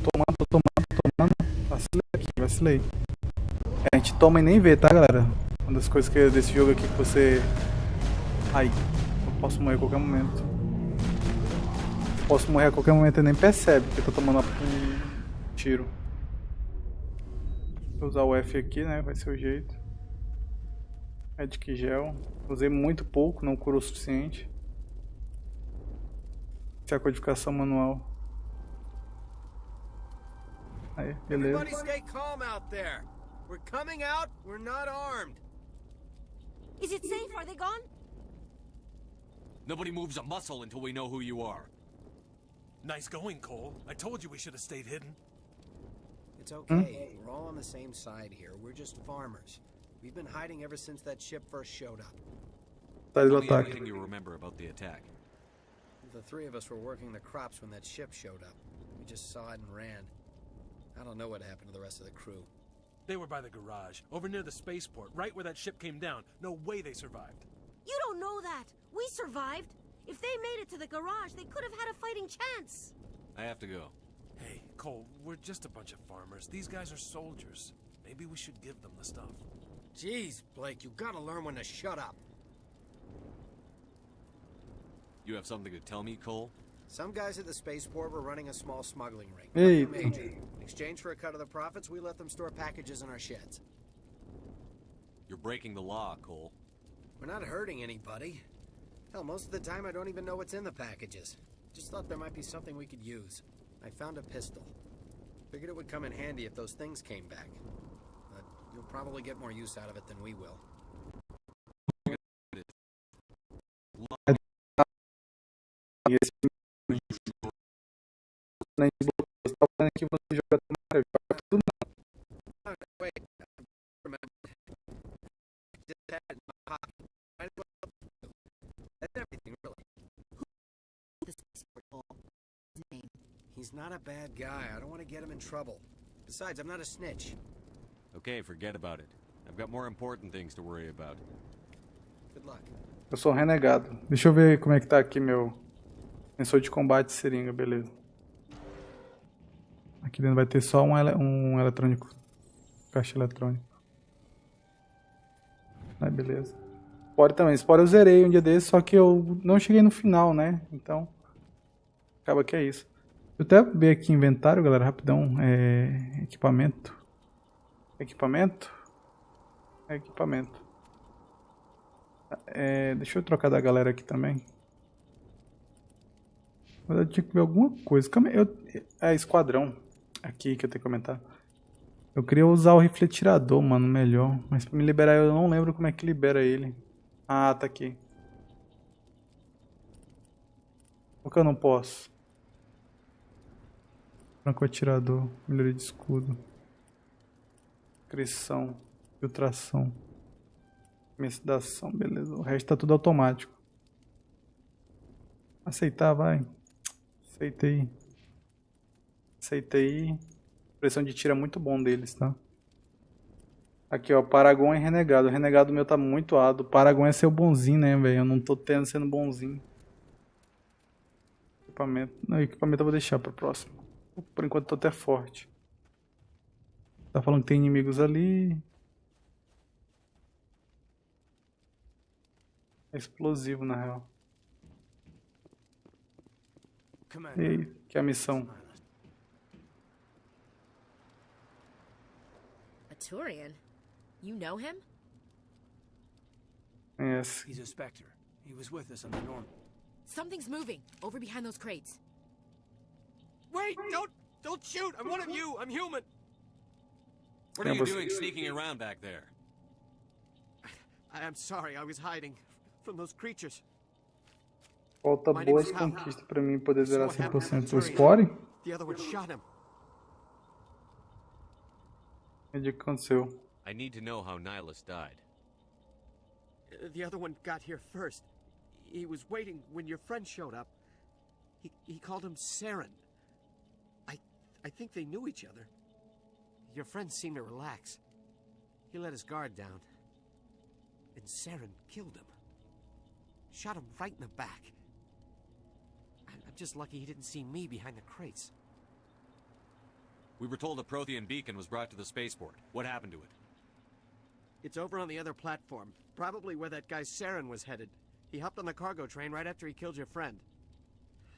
Speaker 1: Tomando. Vacilei aqui, vacilei. A gente toma e nem vê, tá, galera? Uma das coisas desse jogo aqui que você... Ai, eu posso morrer a qualquer momento. Posso morrer a qualquer momento e nem percebe que eu tô tomando um tiro. Vou usar o F aqui, né? Vai ser o jeito. Medic gel. Usei muito pouco, não curou o suficiente. Essa é a codificação manual. Aí, beleza.
Speaker 6: Everybody stay calm out there. We're coming out, we're not armed.
Speaker 13: Is it safe? Are they gone?
Speaker 8: Nobody moves a muscle until we know who you are.
Speaker 15: Nice going, Cole. I told you we should have stayed hidden.
Speaker 16: It's okay. We're all on the same side here. We're just farmers. We've been hiding ever since that ship first showed up.
Speaker 8: Tell me anything you remember about the attack.
Speaker 16: The three of us were working the crops when that ship showed up. We just saw it and ran. I don't know what happened to the rest of the crew.
Speaker 15: They were by the garage, over near the spaceport, right where that ship came down. No way they survived.
Speaker 13: You don't know that. We survived. If they made it to the garage, they could have had a fighting chance.
Speaker 8: I have to go.
Speaker 15: Hey, Cole, we're just a bunch of farmers. These guys are soldiers. Maybe we should give them the stuff.
Speaker 16: Jeez, Blake, you gotta learn when to shut up.
Speaker 8: You have something to tell me, Cole?
Speaker 16: Some guys at the spaceport were running a small smuggling ring.
Speaker 1: Hey.
Speaker 16: Nothing major. In exchange for a cut of the profits, we let them store packages in our sheds.
Speaker 8: You're breaking the law, Cole.
Speaker 16: We're not hurting anybody. Hell, most of the time I don't even know what's in the packages. Just thought there might be something we could use. I found a pistol. Figured it would come in handy if those things came back. But you'll probably get more use out of it than we will. Wait, remember. Just had it in my pocket. Might as well do. That's everything, really. He's not a bad guy. I don't want to get him in trouble. Besides, I'm not a snitch.
Speaker 8: Okay, forget about it. I've got more important things to worry about.
Speaker 16: Good luck.
Speaker 1: Eu sou um renegado. Deixa eu ver como é que tá aqui meu sensor de combate seringa, beleza. Aqui dentro vai ter só um eletrônico. Caixa eletrônico. Aí, beleza. Spore também. Spore eu zerei um dia desse, só que eu não cheguei no final, né? Então, acaba que é isso. Deixa eu até ver aqui inventário, galera, rapidão. Equipamento. Equipamento. Deixa eu trocar da galera aqui também. Mas eu tinha que ver alguma coisa. Esquadrão. Aqui que eu tenho que comentar. Eu queria usar o rifle atirador, mano, melhor. Mas pra me liberar eu não lembro como é que libera ele. Ah, tá aqui. Por que eu não posso? Franco atirador. Melhoria de escudo. Inscrição. Filtração. Mensação, beleza. O resto tá tudo automático. Aceitar, vai. Aceitei. Aceitei. Pressão de tiro é muito bom deles, tá? Aqui, ó. Paragon e Renegado. O Renegado meu tá muito alto. O Paragon é ser o bonzinho, né, velho? Eu não tô sendo bonzinho. Equipamento. Não, equipamento eu vou deixar pro próximo. Por enquanto tô até forte. Tá falando que tem inimigos ali. É explosivo, na real. E aí, que é a missão?
Speaker 13: A Turian? You know him?
Speaker 1: Yes.
Speaker 7: He's a Spectre. He was with us on the norm.
Speaker 13: Something's moving over behind those crates.
Speaker 7: Wait! Don't shoot! I'm one of you! I'm human!
Speaker 8: What are you doing sneaking around back there?
Speaker 7: I'm sorry, I was hiding from those creatures.
Speaker 1: Falta boas conquistas pra mim poder zerar 100%. O Spore?
Speaker 7: The other one shot him.
Speaker 1: O que aconteceu?
Speaker 8: I need to know how Nihilus died.
Speaker 7: The other one got here first. He was waiting when your friend showed up. He called him Saren. I think they knew each other. Your friend seemed to relax. He let his guard down. And Saren killed him. Shot him right in the back. I'm just lucky he didn't see me behind the crates.
Speaker 8: We were told a Prothean beacon was brought to the spaceport. What happened to it?
Speaker 7: It's over on the other platform. Probably where that guy Saren was headed. He hopped on the cargo train right after he killed your friend.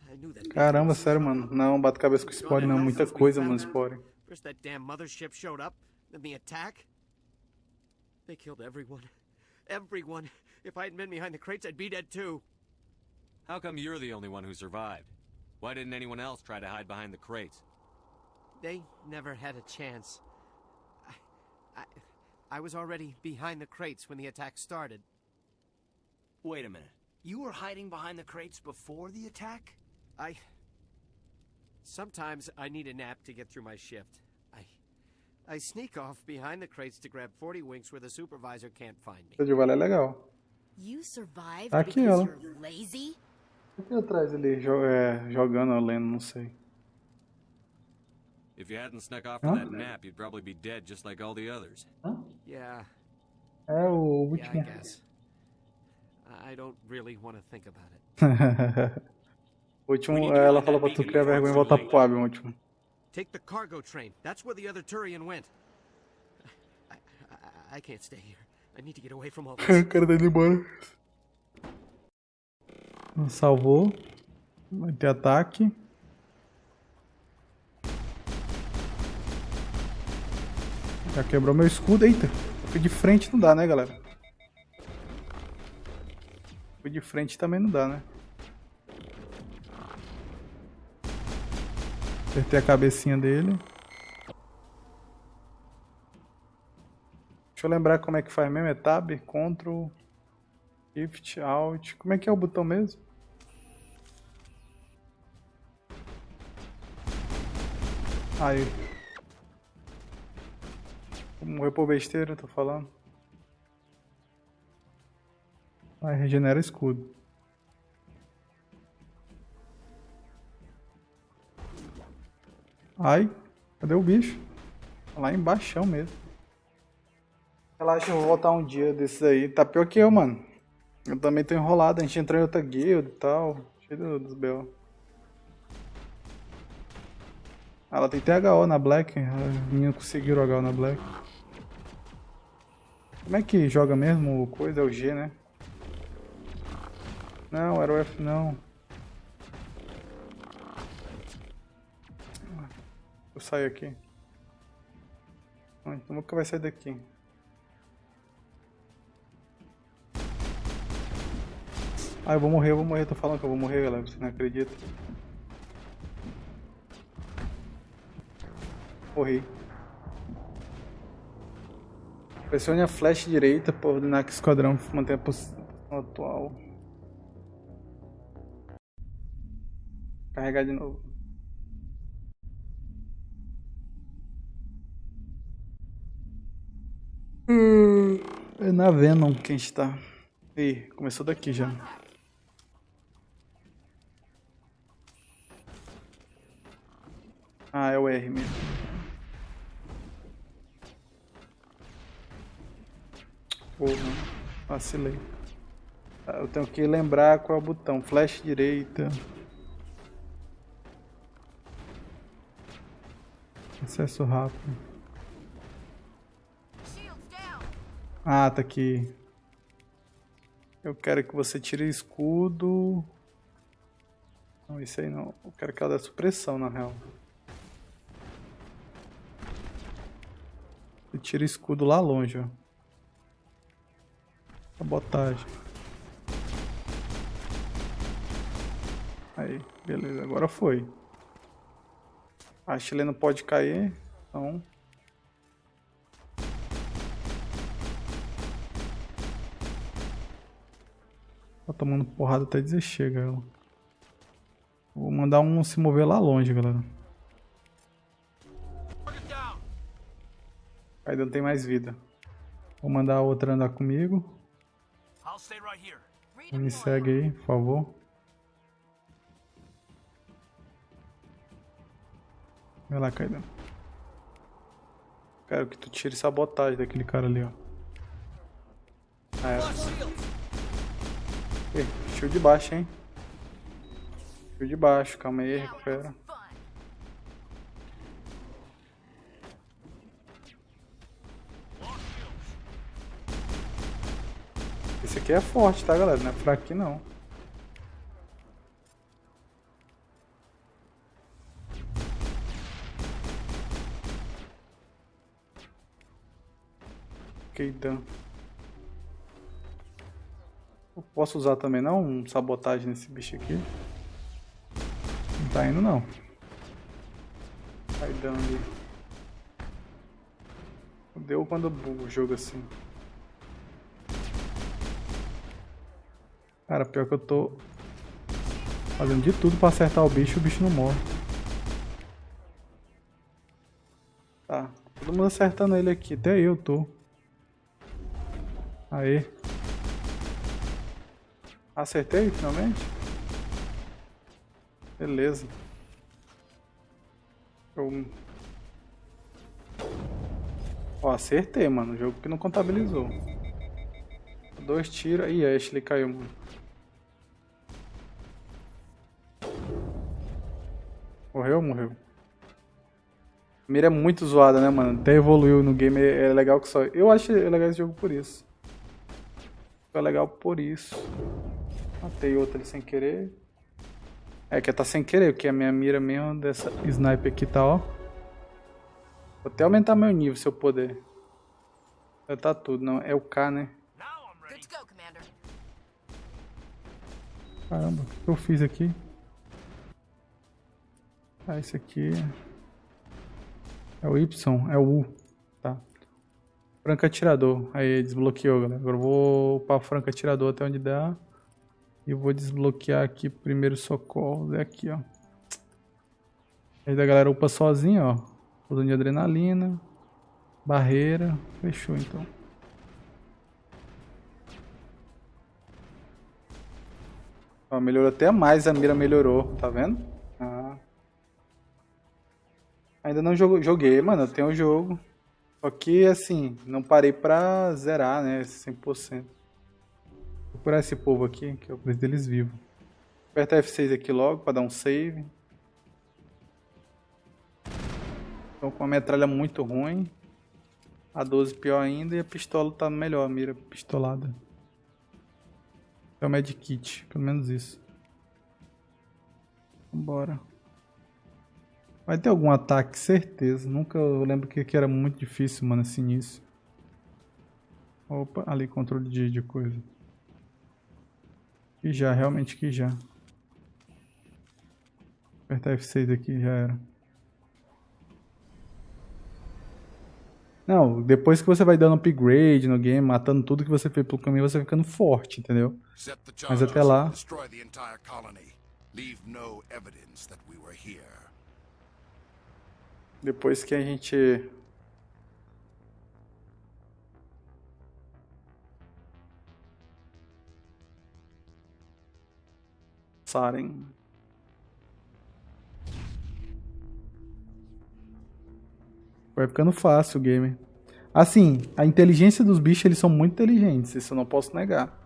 Speaker 7: I knew that.
Speaker 1: Caramba, sério, mano. Não, bato cabeça com o Spore, não. Muita coisa, mano, Spore.
Speaker 7: First that damn mothership showed up, then the attack. They killed everyone. Everyone. If I hadn't been behind the crates, I'd be dead too.
Speaker 8: How come you're the only one who survived? Why didn't anyone else try to hide behind the crates?
Speaker 7: They never had a chance. I was already behind the crates when the attack started.
Speaker 17: Wait a minute. You were hiding behind the crates before the attack?
Speaker 7: Sometimes I need a nap to get through my shift. I sneak off behind the crates to grab 40 winks where the supervisor can't find me.
Speaker 1: Essa de vale é legal.
Speaker 13: You survived
Speaker 1: Aqui
Speaker 13: because
Speaker 1: ela.
Speaker 13: you're lazy?
Speaker 1: Aqui atrás ali, jogando ou lendo, não sei.
Speaker 8: If you hadn't snuck off for that nap, you'd probably be dead just like all the others.
Speaker 7: Yeah.
Speaker 1: É o último.
Speaker 7: Yeah, I guess. I don't really want to think about it.
Speaker 1: O último, ela falou pra tu criar vergonha e voltar pro pub, o último.
Speaker 7: Take the cargo train. That's where the other Turian went. I can't stay here. I need to get away from all this.
Speaker 1: O cara tá indo embora. Salvou. Vai ter ataque. Já quebrou meu escudo. Eita. Fui de frente, não dá, né, galera? Fui de frente também não dá, né? Acertei a cabecinha dele. Deixa eu lembrar como é que faz mesmo. É Tab, Ctrl, Shift, Alt. Como é que é o botão mesmo? Aí. Vou morrer por besteira, tô falando. Aí regenera escudo. Ai, cadê o bicho? Tá lá embaixo mesmo. Relaxa, eu vou voltar um dia desses aí. Tá pior que eu, mano. Eu também tô enrolado. A gente entrou em outra guild e tal. Cheio dos B.O. Ela tem THO na Black. Os meninos conseguiram HO na Black. Como é que joga mesmo o coisa? É o G, né? Não, era o F não. Eu saio aqui. Então nunca vai sair daqui. Ah, eu vou morrer, tô falando que eu vou morrer, galera, você não acredita. Morri. Pressione a flecha direita para ordenar que o esquadrão mantenha a posição atual. Carregar de novo. É na Venom que a gente tá. Ih, começou daqui já. Ah, é o R mesmo. Porra, vacilei. Eu tenho que lembrar qual é o botão. Flash direita. Acesso rápido. Ah, tá aqui. Eu quero que você tire escudo. Não, isso aí não. Eu quero que ela dê supressão, na real. Você tira escudo lá longe, ó. Sabotagem. Aí, beleza. Agora foi. A chilena pode cair, então... Tá tomando porrada até dizer chega, ela. Vou mandar um se mover lá longe, galera. Ainda não tem mais vida. Vou mandar a outra andar comigo. Me segue aí, por favor. Vai lá, Kaidan. Quero que tu tire sabotagem daquele cara ali, ó. Ah, é. Shield de baixo, hein? Shield de baixo, calma aí, recupera. Esse aqui é forte, tá, galera? Não é fraco não. Ok, dano. Eu posso usar também não? Um sabotagem nesse bicho aqui. Não tá indo não. Vai dando ali. Deu quando o jogo assim. Cara, pior que eu tô fazendo de tudo pra acertar o bicho não morre. Tá, todo mundo acertando ele aqui, até eu tô. Aê. Acertei finalmente? Beleza. Ó, acertei, mano. O jogo que não contabilizou. 2 tiros. Ih, a Ashley caiu, mano. Morreu ou morreu? A mira é muito zoada, né, mano? Até evoluiu no game. É legal que só... Eu acho legal esse jogo por isso. É legal por isso. Matei outra ali sem querer. É que tá sem querer, porque a minha mira mesmo dessa sniper aqui tá, ó. Vou até aumentar meu nível se eu puder. Tá tudo, não. É o K, né? Caramba, o que eu fiz aqui? Ah, esse aqui é o Y, é o U. Tá. Franco atirador. Aí, desbloqueou, galera. Agora eu vou upar o franco atirador até onde dá. E vou desbloquear aqui primeiro socorro. É aqui, ó. Aí da galera upa sozinha, ó. Usando de adrenalina. Barreira. Fechou, então. Ó, melhorou até mais, a mira melhorou. Tá vendo? Ah. Ainda não joguei, mano. Eu tenho o jogo. Só que, assim, não parei pra zerar, né? 100%. Vou procurar esse povo aqui, que eu preciso deles vivos. Aperta F6 aqui logo pra dar um save. Então com uma metralha muito ruim. A 12 pior ainda e a pistola tá melhor, a mira pistolada. É o medkit, pelo menos isso. Vambora. Vai ter algum ataque, certeza. Nunca eu lembro que era muito difícil, mano, esse início. Opa, ali, controle de coisa. Que já, realmente que já. Apertar F6 aqui, já era. Não, depois que você vai dando upgrade no game, matando tudo que você fez pelo caminho, você vai ficando forte, entendeu? Mas até lá...
Speaker 4: Destroy the entire colony. Leave no evidence that we were here.
Speaker 1: Depois que a gente... Saren. Vai ficando fácil o game. Assim, a inteligência dos bichos, eles são muito inteligentes, isso eu não posso negar.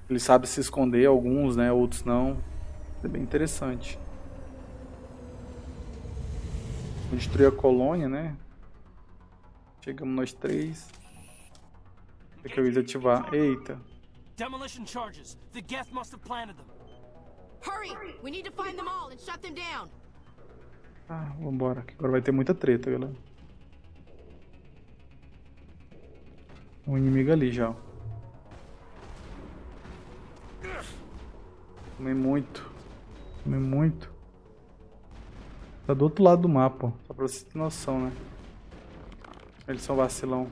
Speaker 1: Eles sabem se esconder, alguns, né? Outros não. É bem interessante. Vou destruir a colônia, né? Chegamos nós 3. O que eu ia ativar? Eita.
Speaker 17: Demolition charges. The Geth must have planted them.
Speaker 13: Hurry! We need to find them all and shut them down.
Speaker 1: Ah, vambora. Agora vai ter muita treta, galera. Um inimigo ali já. Ó. Tomei muito. Tomei muito. Tá do outro lado do mapa, ó. Só pra você ter noção, né? Eles são vacilão.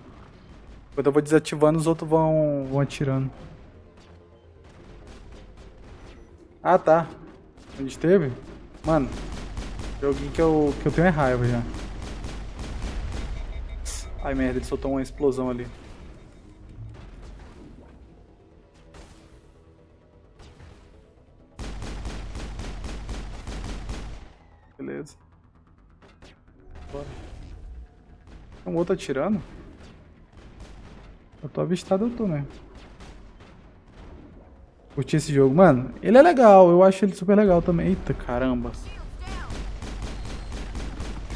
Speaker 1: Quando eu vou desativando, os outros vão atirando. Ah, tá. Onde esteve? Mano, joguinho que eu tenho é raiva já. Ai, merda, ele soltou uma explosão ali. Beleza. Bora. Tem um outro atirando? Eu tô avistado, eu tô, né? Curti esse jogo. Mano, ele é legal. Eu acho ele super legal também. Eita, caramba. Deixa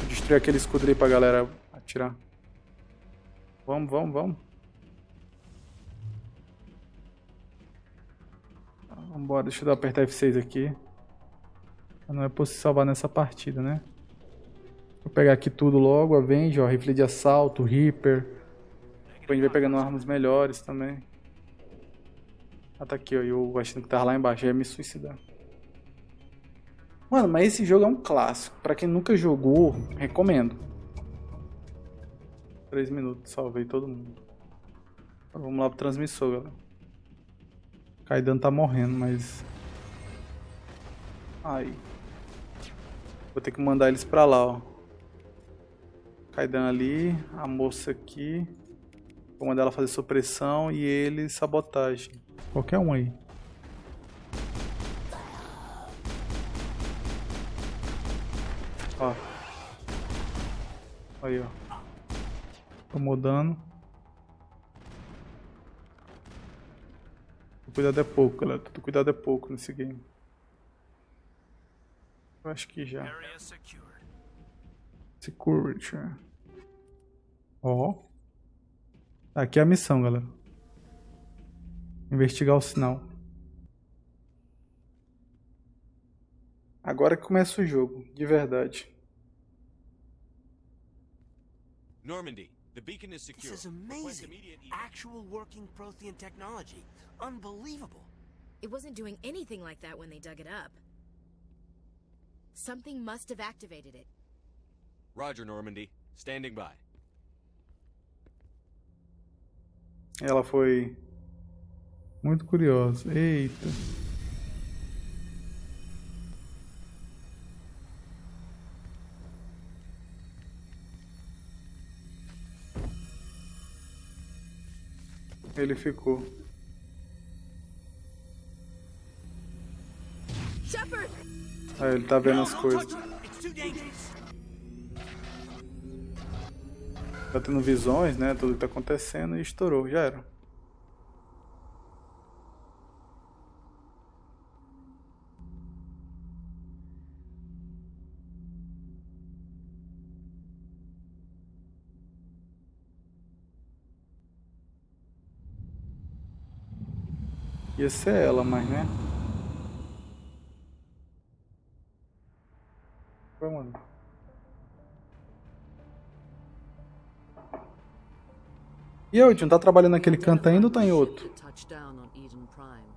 Speaker 1: eu destruir aquele escudo ali pra galera atirar. Vamos, vamos, vamos. Vambora, deixa eu apertar F6 aqui. Não é possível salvar nessa partida, né? Vou pegar aqui tudo logo. Avenge, ó. Rifle de assalto, Reaper. Depois a gente vai pegando armas melhores também. Ah, tá aqui, ó. E o achando que tava lá embaixo ia me suicidar. Mano, mas esse jogo é um clássico. Pra quem nunca jogou, recomendo. 3 minutos, salvei todo mundo. Agora vamos lá pro transmissor, galera. Kaidan tá morrendo, mas... Ai. Vou ter que mandar eles pra lá, ó. Kaidan ali, a moça aqui. Vou mandar ela fazer supressão e ele sabotagem. Qualquer um aí. Ó. Aí, ó. Tomou dano. Cuidado é pouco, galera. Tudo cuidado é pouco nesse game. Eu acho que já. Security. Ó. Aqui é a missão, galera. Investigar o sinal. Agora que começa o jogo, de verdade.
Speaker 8: Normandy, the beacon is secure.
Speaker 17: This is amazing. Actual working Prothean technology. Unbelievable.
Speaker 13: It wasn't doing anything like that when they dug it up. Something must have activated it.
Speaker 8: Roger, Normandy. Standing by.
Speaker 1: Ela foi muito curiosa. Eita. Ele ficou.
Speaker 13: Shepard!
Speaker 1: Aí ele tá vendo as coisas. Tá tendo visões, né? Tudo que tá acontecendo e estourou, já era. Ia ser ela, mas né? Foi, mano. E aí, não tá trabalhando naquele canto ainda ou tá em outro?
Speaker 18: Touched down on Eden Prime,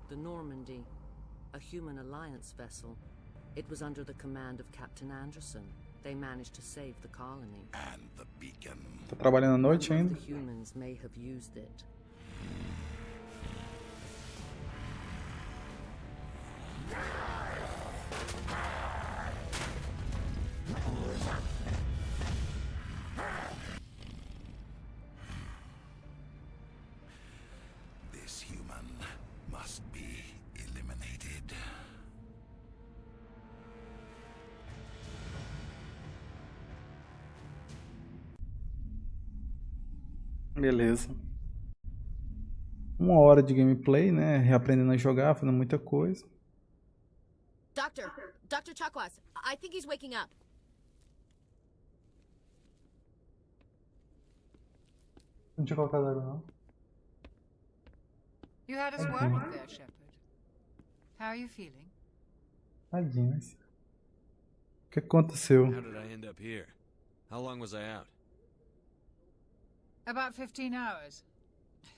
Speaker 18: the Normandy, a human alliance vessel. It was under the command of Captain Anderson. They managed to save the colony.
Speaker 4: And the beacon.
Speaker 1: Tá trabalhando à noite ainda?
Speaker 18: The humans may have used it.
Speaker 4: This human must be eliminated.
Speaker 1: Beleza. 1 hora de gameplay, né? Reaprendendo a jogar, fazendo muita coisa.
Speaker 13: Dr. Chakwas, I think he's waking up.
Speaker 1: Não tinha colocado água, não.
Speaker 10: You had us worried there, Shepard. How are you feeling?
Speaker 1: Tadinho. O que aconteceu?
Speaker 8: How did I end up here? How long was I out?
Speaker 10: About 15 hours.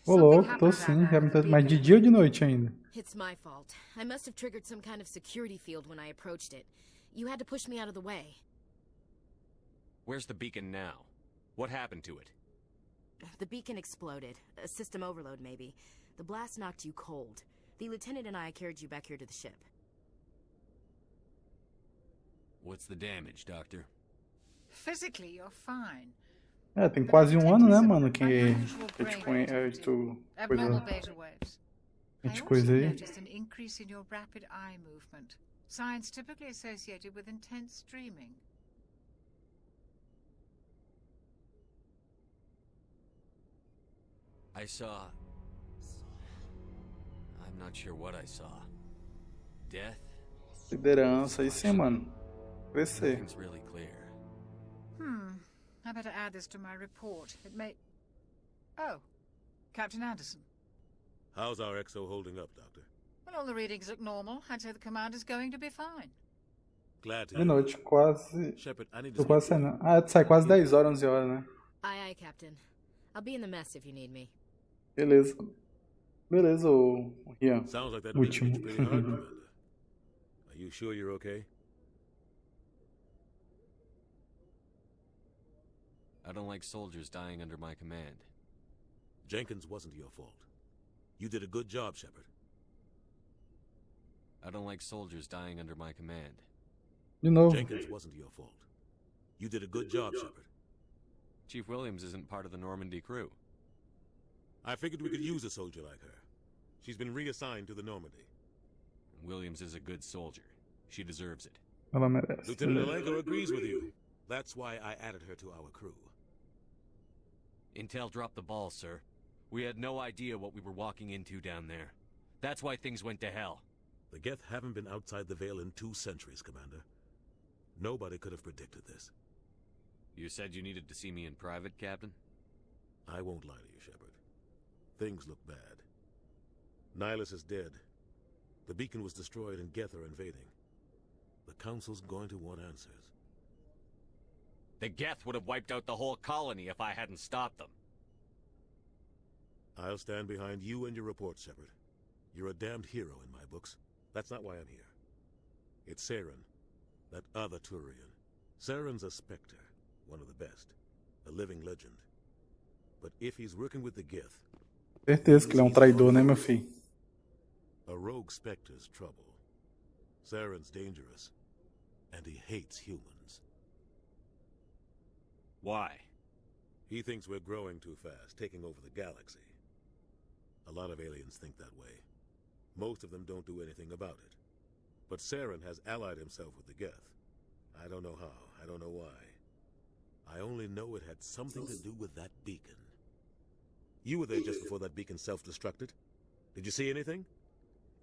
Speaker 1: Ô louco, tô sim. Mas de dia ou de noite ainda?
Speaker 13: It's my fault. I must have triggered some kind of security field when I approached it. You had to push me out of the way.
Speaker 8: Where's the beacon now? What happened to it?
Speaker 13: The beacon exploded. A system overload, maybe. The blast knocked you cold. The lieutenant and I carried you back here to the ship.
Speaker 8: What's the damage, Doctor?
Speaker 10: Physically, you're fine.
Speaker 1: É, tem quase 1 ano, né, mano? Que
Speaker 10: Abnormal beta waves.
Speaker 1: a gente coisa aí.
Speaker 10: Noticed an increase in your rapid eye movement. Signs typically associated with intense dreaming.
Speaker 8: I saw... I'm not sure what I saw. Death?
Speaker 1: Liderança, aí sim, mano. Crescer.
Speaker 8: Nothing's really clear.
Speaker 10: I better add this to my report. It may... Oh, Captain Anderson.
Speaker 12: How's our XO holding up, Doctor?
Speaker 10: Well, all the readings look normal. I'd say the commander's going to be fine.
Speaker 12: Glad to
Speaker 1: De noite, quase...
Speaker 12: Shepard, I need to
Speaker 1: Tô quase saindo. Ah, sai quase 10 horas, 11 horas, né?
Speaker 13: Aye, Captain. I'll be in the mess if you need me.
Speaker 1: Beleza. Beleza, ô Rian.
Speaker 12: Sounds like that
Speaker 1: Último.
Speaker 12: really pretty hard, Commander. Are you sure you're okay?
Speaker 8: I don't like soldiers dying under my command.
Speaker 12: Jenkins wasn't your fault. You did a good job, Shepard.
Speaker 8: I don't like soldiers dying under my command.
Speaker 1: De novo.
Speaker 12: Jenkins wasn't your fault. You did a good job, Shepard.
Speaker 8: Chief Williams isn't part of the Normandy crew.
Speaker 12: I figured we could use a soldier like her. She's been reassigned to the Normandy.
Speaker 8: Williams is a good soldier. She deserves it.
Speaker 1: Ela merece.
Speaker 12: Lieutenant Alenko agrees with you. That's why I added her to our crew.
Speaker 8: Intel dropped the ball, sir. We had no idea what we were walking into down there. That's why things went to hell.
Speaker 12: The Geth haven't been outside the Veil in 2 centuries, Commander. Nobody could have predicted this.
Speaker 8: You said you needed to see me in private, Captain?
Speaker 12: I won't lie to you, Shepard. Things look bad. Nihilus is dead. The beacon was destroyed and Geth are invading. The Council's going to want answers.
Speaker 8: The Geth would have wiped out the whole colony if I hadn't stopped them.
Speaker 12: I'll stand behind you and your report, Shepard. You're a damned hero in my books. That's not why I'm here. It's Saren, that other Turian. Saren's a Spectre, one of the best, a living legend. But if he's working with the Geth...
Speaker 1: Certeza que ele é traidor, né, meu filho?
Speaker 12: A rogue Spectre's trouble. Saren's dangerous, and he hates humans.
Speaker 8: Why?
Speaker 12: He thinks we're growing too fast, taking over the galaxy. A lot of aliens think that way. Most of them don't do anything about it. But Saren has allied himself with the Geth. I don't know how, I don't know why. I only know it had something to do with that beacon. You were there just before that beacon self-destructed. Did you see anything?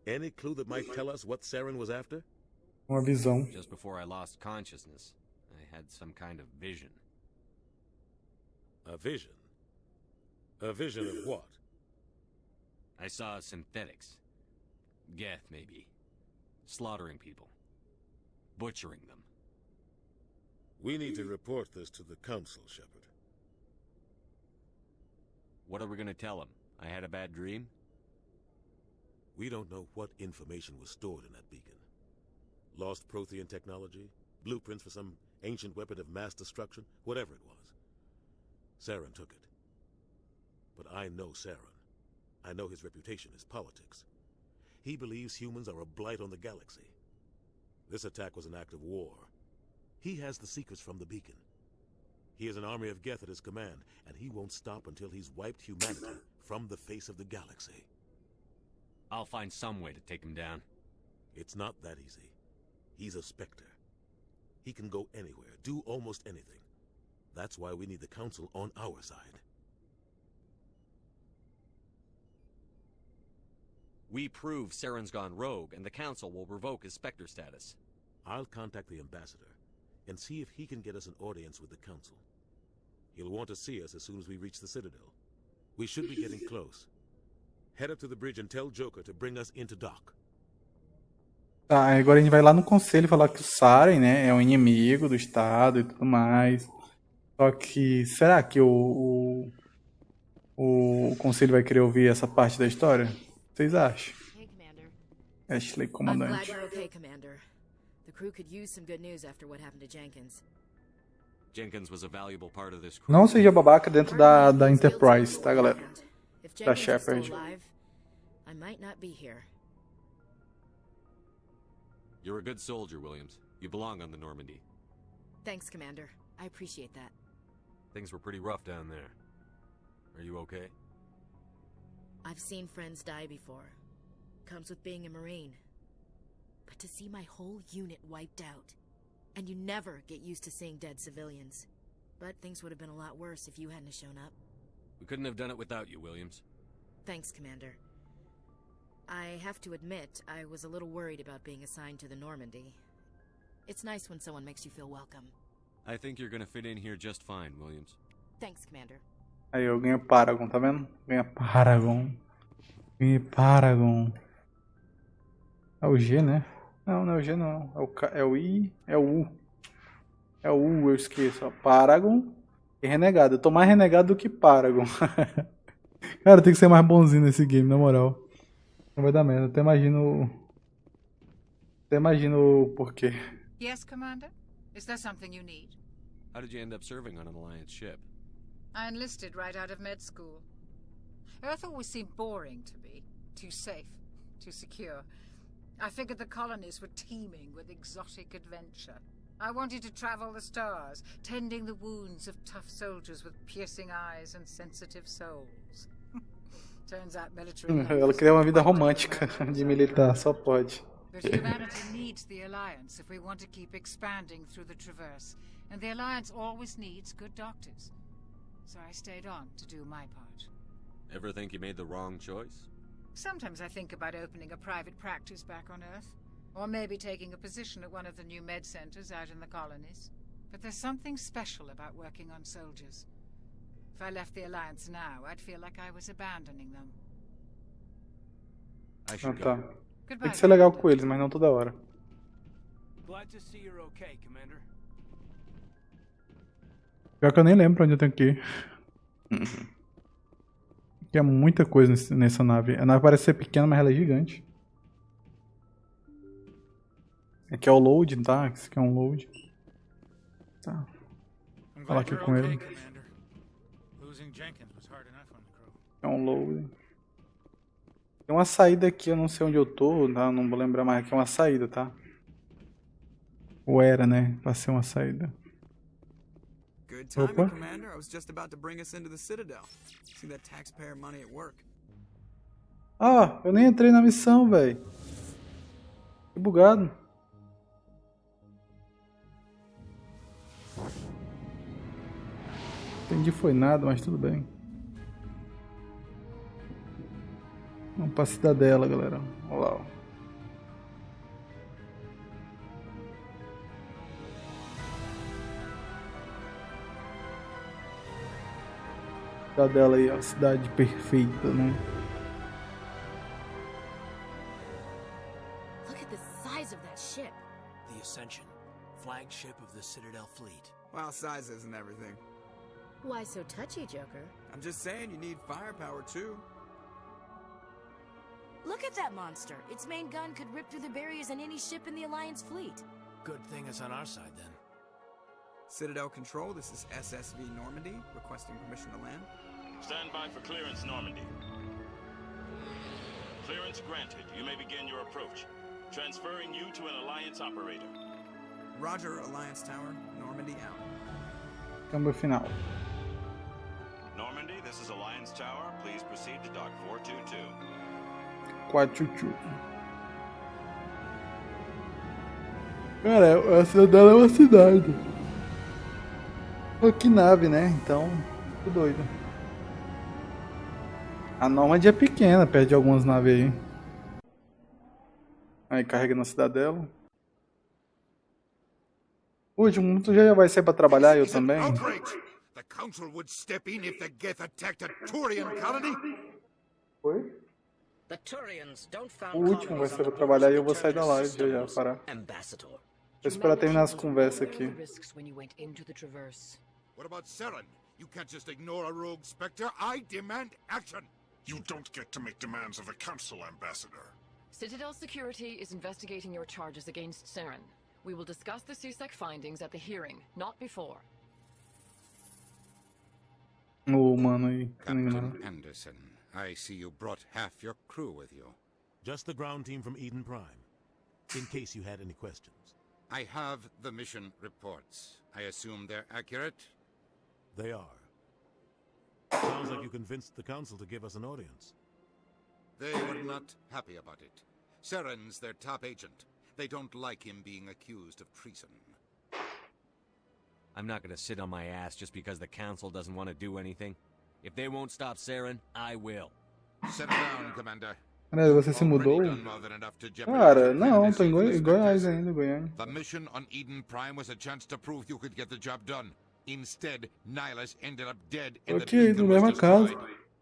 Speaker 12: Any clue that might tell us what Saren was after?
Speaker 1: Uma visão.
Speaker 8: Just before I lost consciousness, I had some kind of vision.
Speaker 12: A vision? A vision of what?
Speaker 8: I saw synthetics. Geth, maybe. Slaughtering people. Butchering them.
Speaker 12: We need to report this to the Council, Shepard.
Speaker 8: What are we gonna tell him? I had a bad dream?
Speaker 12: We don't know what information was stored in that beacon. Lost Prothean technology? Blueprints for some ancient weapon of mass destruction? Whatever it was. Saren took it. But I know Saren. I know his reputation is politics. He believes humans are a blight on the galaxy. This attack was an act of war. He has the secrets from the beacon. He has an army of Geth at his command, and he won't stop until he's wiped humanity from the face of the galaxy.
Speaker 8: I'll find some way to take him down.
Speaker 12: It's not that easy. He's a Spectre. He can go anywhere, do almost anything. That's why we need the Council on our side.
Speaker 8: We prove Saren's gone rogue, and the Council will revoke his Spectre status.
Speaker 12: I'll contact the Ambassador and see if he can get us an audience with the Council. He'll want to see us as soon as we reach the Citadel. We should be getting close. Head up to the bridge and tell Joker to bring us into dock.
Speaker 1: Tá, agora a gente vai lá no conselho falar que o Saren, né, é um inimigo do Estado e tudo mais. Só que, será que o conselho vai querer ouvir essa parte da história? O que vocês acham? Ashley, comandante.
Speaker 13: Crew could use some good news after what happened to Jenkins.
Speaker 8: Jenkins was a valuable part of this crew.
Speaker 1: Não seja babaca dentro da Enterprise, tá, galera? Da Shepard.
Speaker 13: I might not be here.
Speaker 8: You're a good soldier, Williams. You belong on the Normandy.
Speaker 13: Thanks, Commander. I appreciate that.
Speaker 15: Things were pretty rough down there. Are you okay?
Speaker 13: I've seen friends die before. Comes with being a Marine. But to see my whole unit wiped out. And you never get used to seeing dead civilians. But things would have been a lot worse if you hadn't shown up.
Speaker 8: We couldn't have done it without you, Williams.
Speaker 13: Thanks, Commander. I have to admit, I was a little worried about being assigned to the Normandy. It's nice when someone makes you feel welcome.
Speaker 8: I think you're gonna fit in here just fine, Williams.
Speaker 13: Thanks, Commander.
Speaker 1: Aí eu ganho Paragon, tá vendo? Ganha Paragon. Ganhei Paragon. É o G, né? Não, não é o G não. É o I, é o U. É o U, eu esqueço. Ó. Paragon e Renegado. Eu tô mais renegado do que Paragon. Cara, tem que ser mais bonzinho nesse game, na moral. Não vai dar merda. Até imagino o porquê.
Speaker 10: Yes, Commander? Is there something you need?
Speaker 8: How did you end up serving on an Alliance ship?
Speaker 10: I enlisted right out of med school. Earth always seemed boring to me. Too safe, too secure. I figured the colonies were teeming with exotic adventure. I wanted to travel the stars, tending the wounds of tough soldiers with piercing eyes and sensitive souls. Turns out military
Speaker 1: Ela queria uma vida romântica de militar, só pode.
Speaker 10: But humanity needs the Alliance if we want to keep expanding through the Traverse. And the Alliance always needs good doctors. So I stayed on to do my part.
Speaker 8: Ever think you made the wrong choice?
Speaker 10: Sometimes I think about opening a private practice back on Earth. Or maybe taking a position at one of the new med centers out in the colonies. But there's something special about working on soldiers. If I left the Alliance now, I'd feel like I was abandoning them.
Speaker 8: I should
Speaker 1: tá.
Speaker 8: go.
Speaker 1: Tem que ser legal com eles, mas não toda hora.
Speaker 17: Glad to see you're okay, Commander.
Speaker 1: Pior que eu nem lembro pra onde eu tenho que ir. Tem muita coisa nessa nave. A nave parece ser pequena, mas ela é gigante. Aqui é o load, tá? Esse aqui é um load. Tá. Vou falar aqui com ele. É um load. Tem uma saída aqui, eu não sei onde eu tô, tá? Não vou lembrar mais. Aqui é uma saída, tá? Ou era, né? Pra ser uma saída.
Speaker 6: Good timing, Commander. I was just about to bring us into the Citadel. See that taxpayer money at work.
Speaker 1: Ah, eu nem entrei na missão, velho. Que bugado. Entendi foi nada, mas tudo bem. Vamos pra cidadela, galera. Olha lá, ó. Cidadela aí, ó. Cidade perfeita, né?
Speaker 17: flagship of the Citadel fleet.
Speaker 6: Well, size isn't everything.
Speaker 13: Why so touchy, Joker?
Speaker 6: I'm just saying you need firepower too.
Speaker 19: Look at that monster. Its main gun could rip through the barriers in any ship in the Alliance fleet.
Speaker 17: Good thing it's on our side, then.
Speaker 6: Citadel Control, this is SSV Normandy, requesting permission to land.
Speaker 20: Stand by for clearance, Normandy. Clearance granted. You may begin your approach. Transferring you to an Alliance operator.
Speaker 6: Roger, Alliance Tower, Normandy out.
Speaker 1: Câmbio final.
Speaker 20: Normandy, this is Alliance Tower. Please proceed to dock 422.
Speaker 1: 422. Cara, a cidade é uma cidade. Pô, que nave, né? Então, tô doido. A Normandy é pequena, perto de algumas naves aí. Aí carrega na cidadela. Último, tu já vai sair pra trabalhar, eu também.
Speaker 4: The council would step in if the Geth attacked a Turian colony.
Speaker 1: Oi?
Speaker 21: The Turians don't found
Speaker 1: O último vai ser pra trabalhar e eu vou sair da live já parar.
Speaker 21: Ambassador.
Speaker 1: Vou esperar terminar as conversas aqui.
Speaker 4: What about Seren? You can't just ignore a rogue Spectre. I demand action.
Speaker 22: You don't get to make demands of the Council, Ambassador.
Speaker 23: Citadel Security is investigating your charges against Seren. We will discuss the CSEC findings at the hearing, not before.
Speaker 1: Oh, mano, aí.
Speaker 2: Captain Anderson, I see you brought half your crew with you.
Speaker 12: Just the ground team from Eden Prime, in case you had any questions.
Speaker 2: I have the mission reports. I assume they're accurate?
Speaker 12: They are. Sounds like you convinced the Council to give us an audience.
Speaker 2: They were not happy about it. Seren's their top agent. They don't like him being accused of treason.
Speaker 8: I'm not gonna sit on my ass just because the Council doesn't want to do anything. If they won't stop Seren, I will.
Speaker 2: Settle down, Commander.
Speaker 1: Cara, você se mudou? Cara, não, tô em Goiás ainda, Goiânia.
Speaker 2: The mission on Eden Prime was a chance to prove you could get the job done. Instead, Nihilus ended up dead and the beacon was destroyed.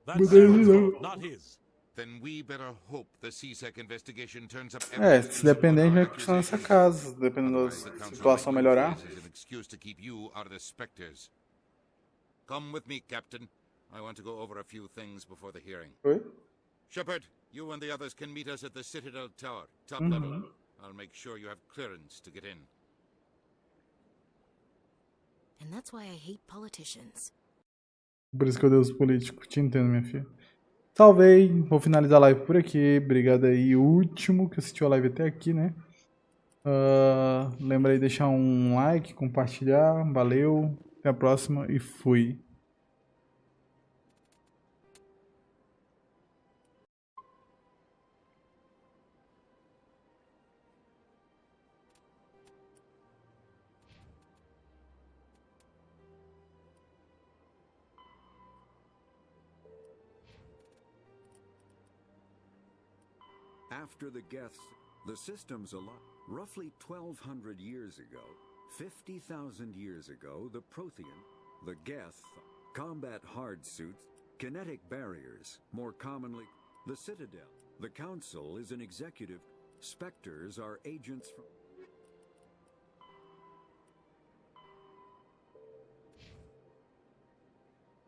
Speaker 1: Mudei de novo.
Speaker 12: Not his.
Speaker 2: Then we better hope the CSEC investigation turns up
Speaker 1: Se depender, a gente vai continuar nessa casa, dependendo da situação melhorar.
Speaker 2: An excuse to keep you out of the Spectres. Come with me, Captain. I want to go over a few things before the hearing.
Speaker 1: Oi?
Speaker 2: Shepard, you and the others can meet us at the Citadel Tower, top level. I'll make sure you have clearance to get in.
Speaker 19: And that's why I hate politicians.
Speaker 1: Por isso que eu odeio os políticos. Te entendo, minha filha. Salvei. Vou finalizar a live por aqui. Obrigado aí, último que assistiu a live até aqui, né? Lembra aí de deixar um like, compartilhar. Valeu. Até a próxima e fui.
Speaker 24: After the Geths, the systems roughly 1,200 years ago, 50,000 years ago, the Prothean, the Geth, combat hard suits, kinetic barriers, more commonly, the Citadel. The Council is an executive. Spectres are agents from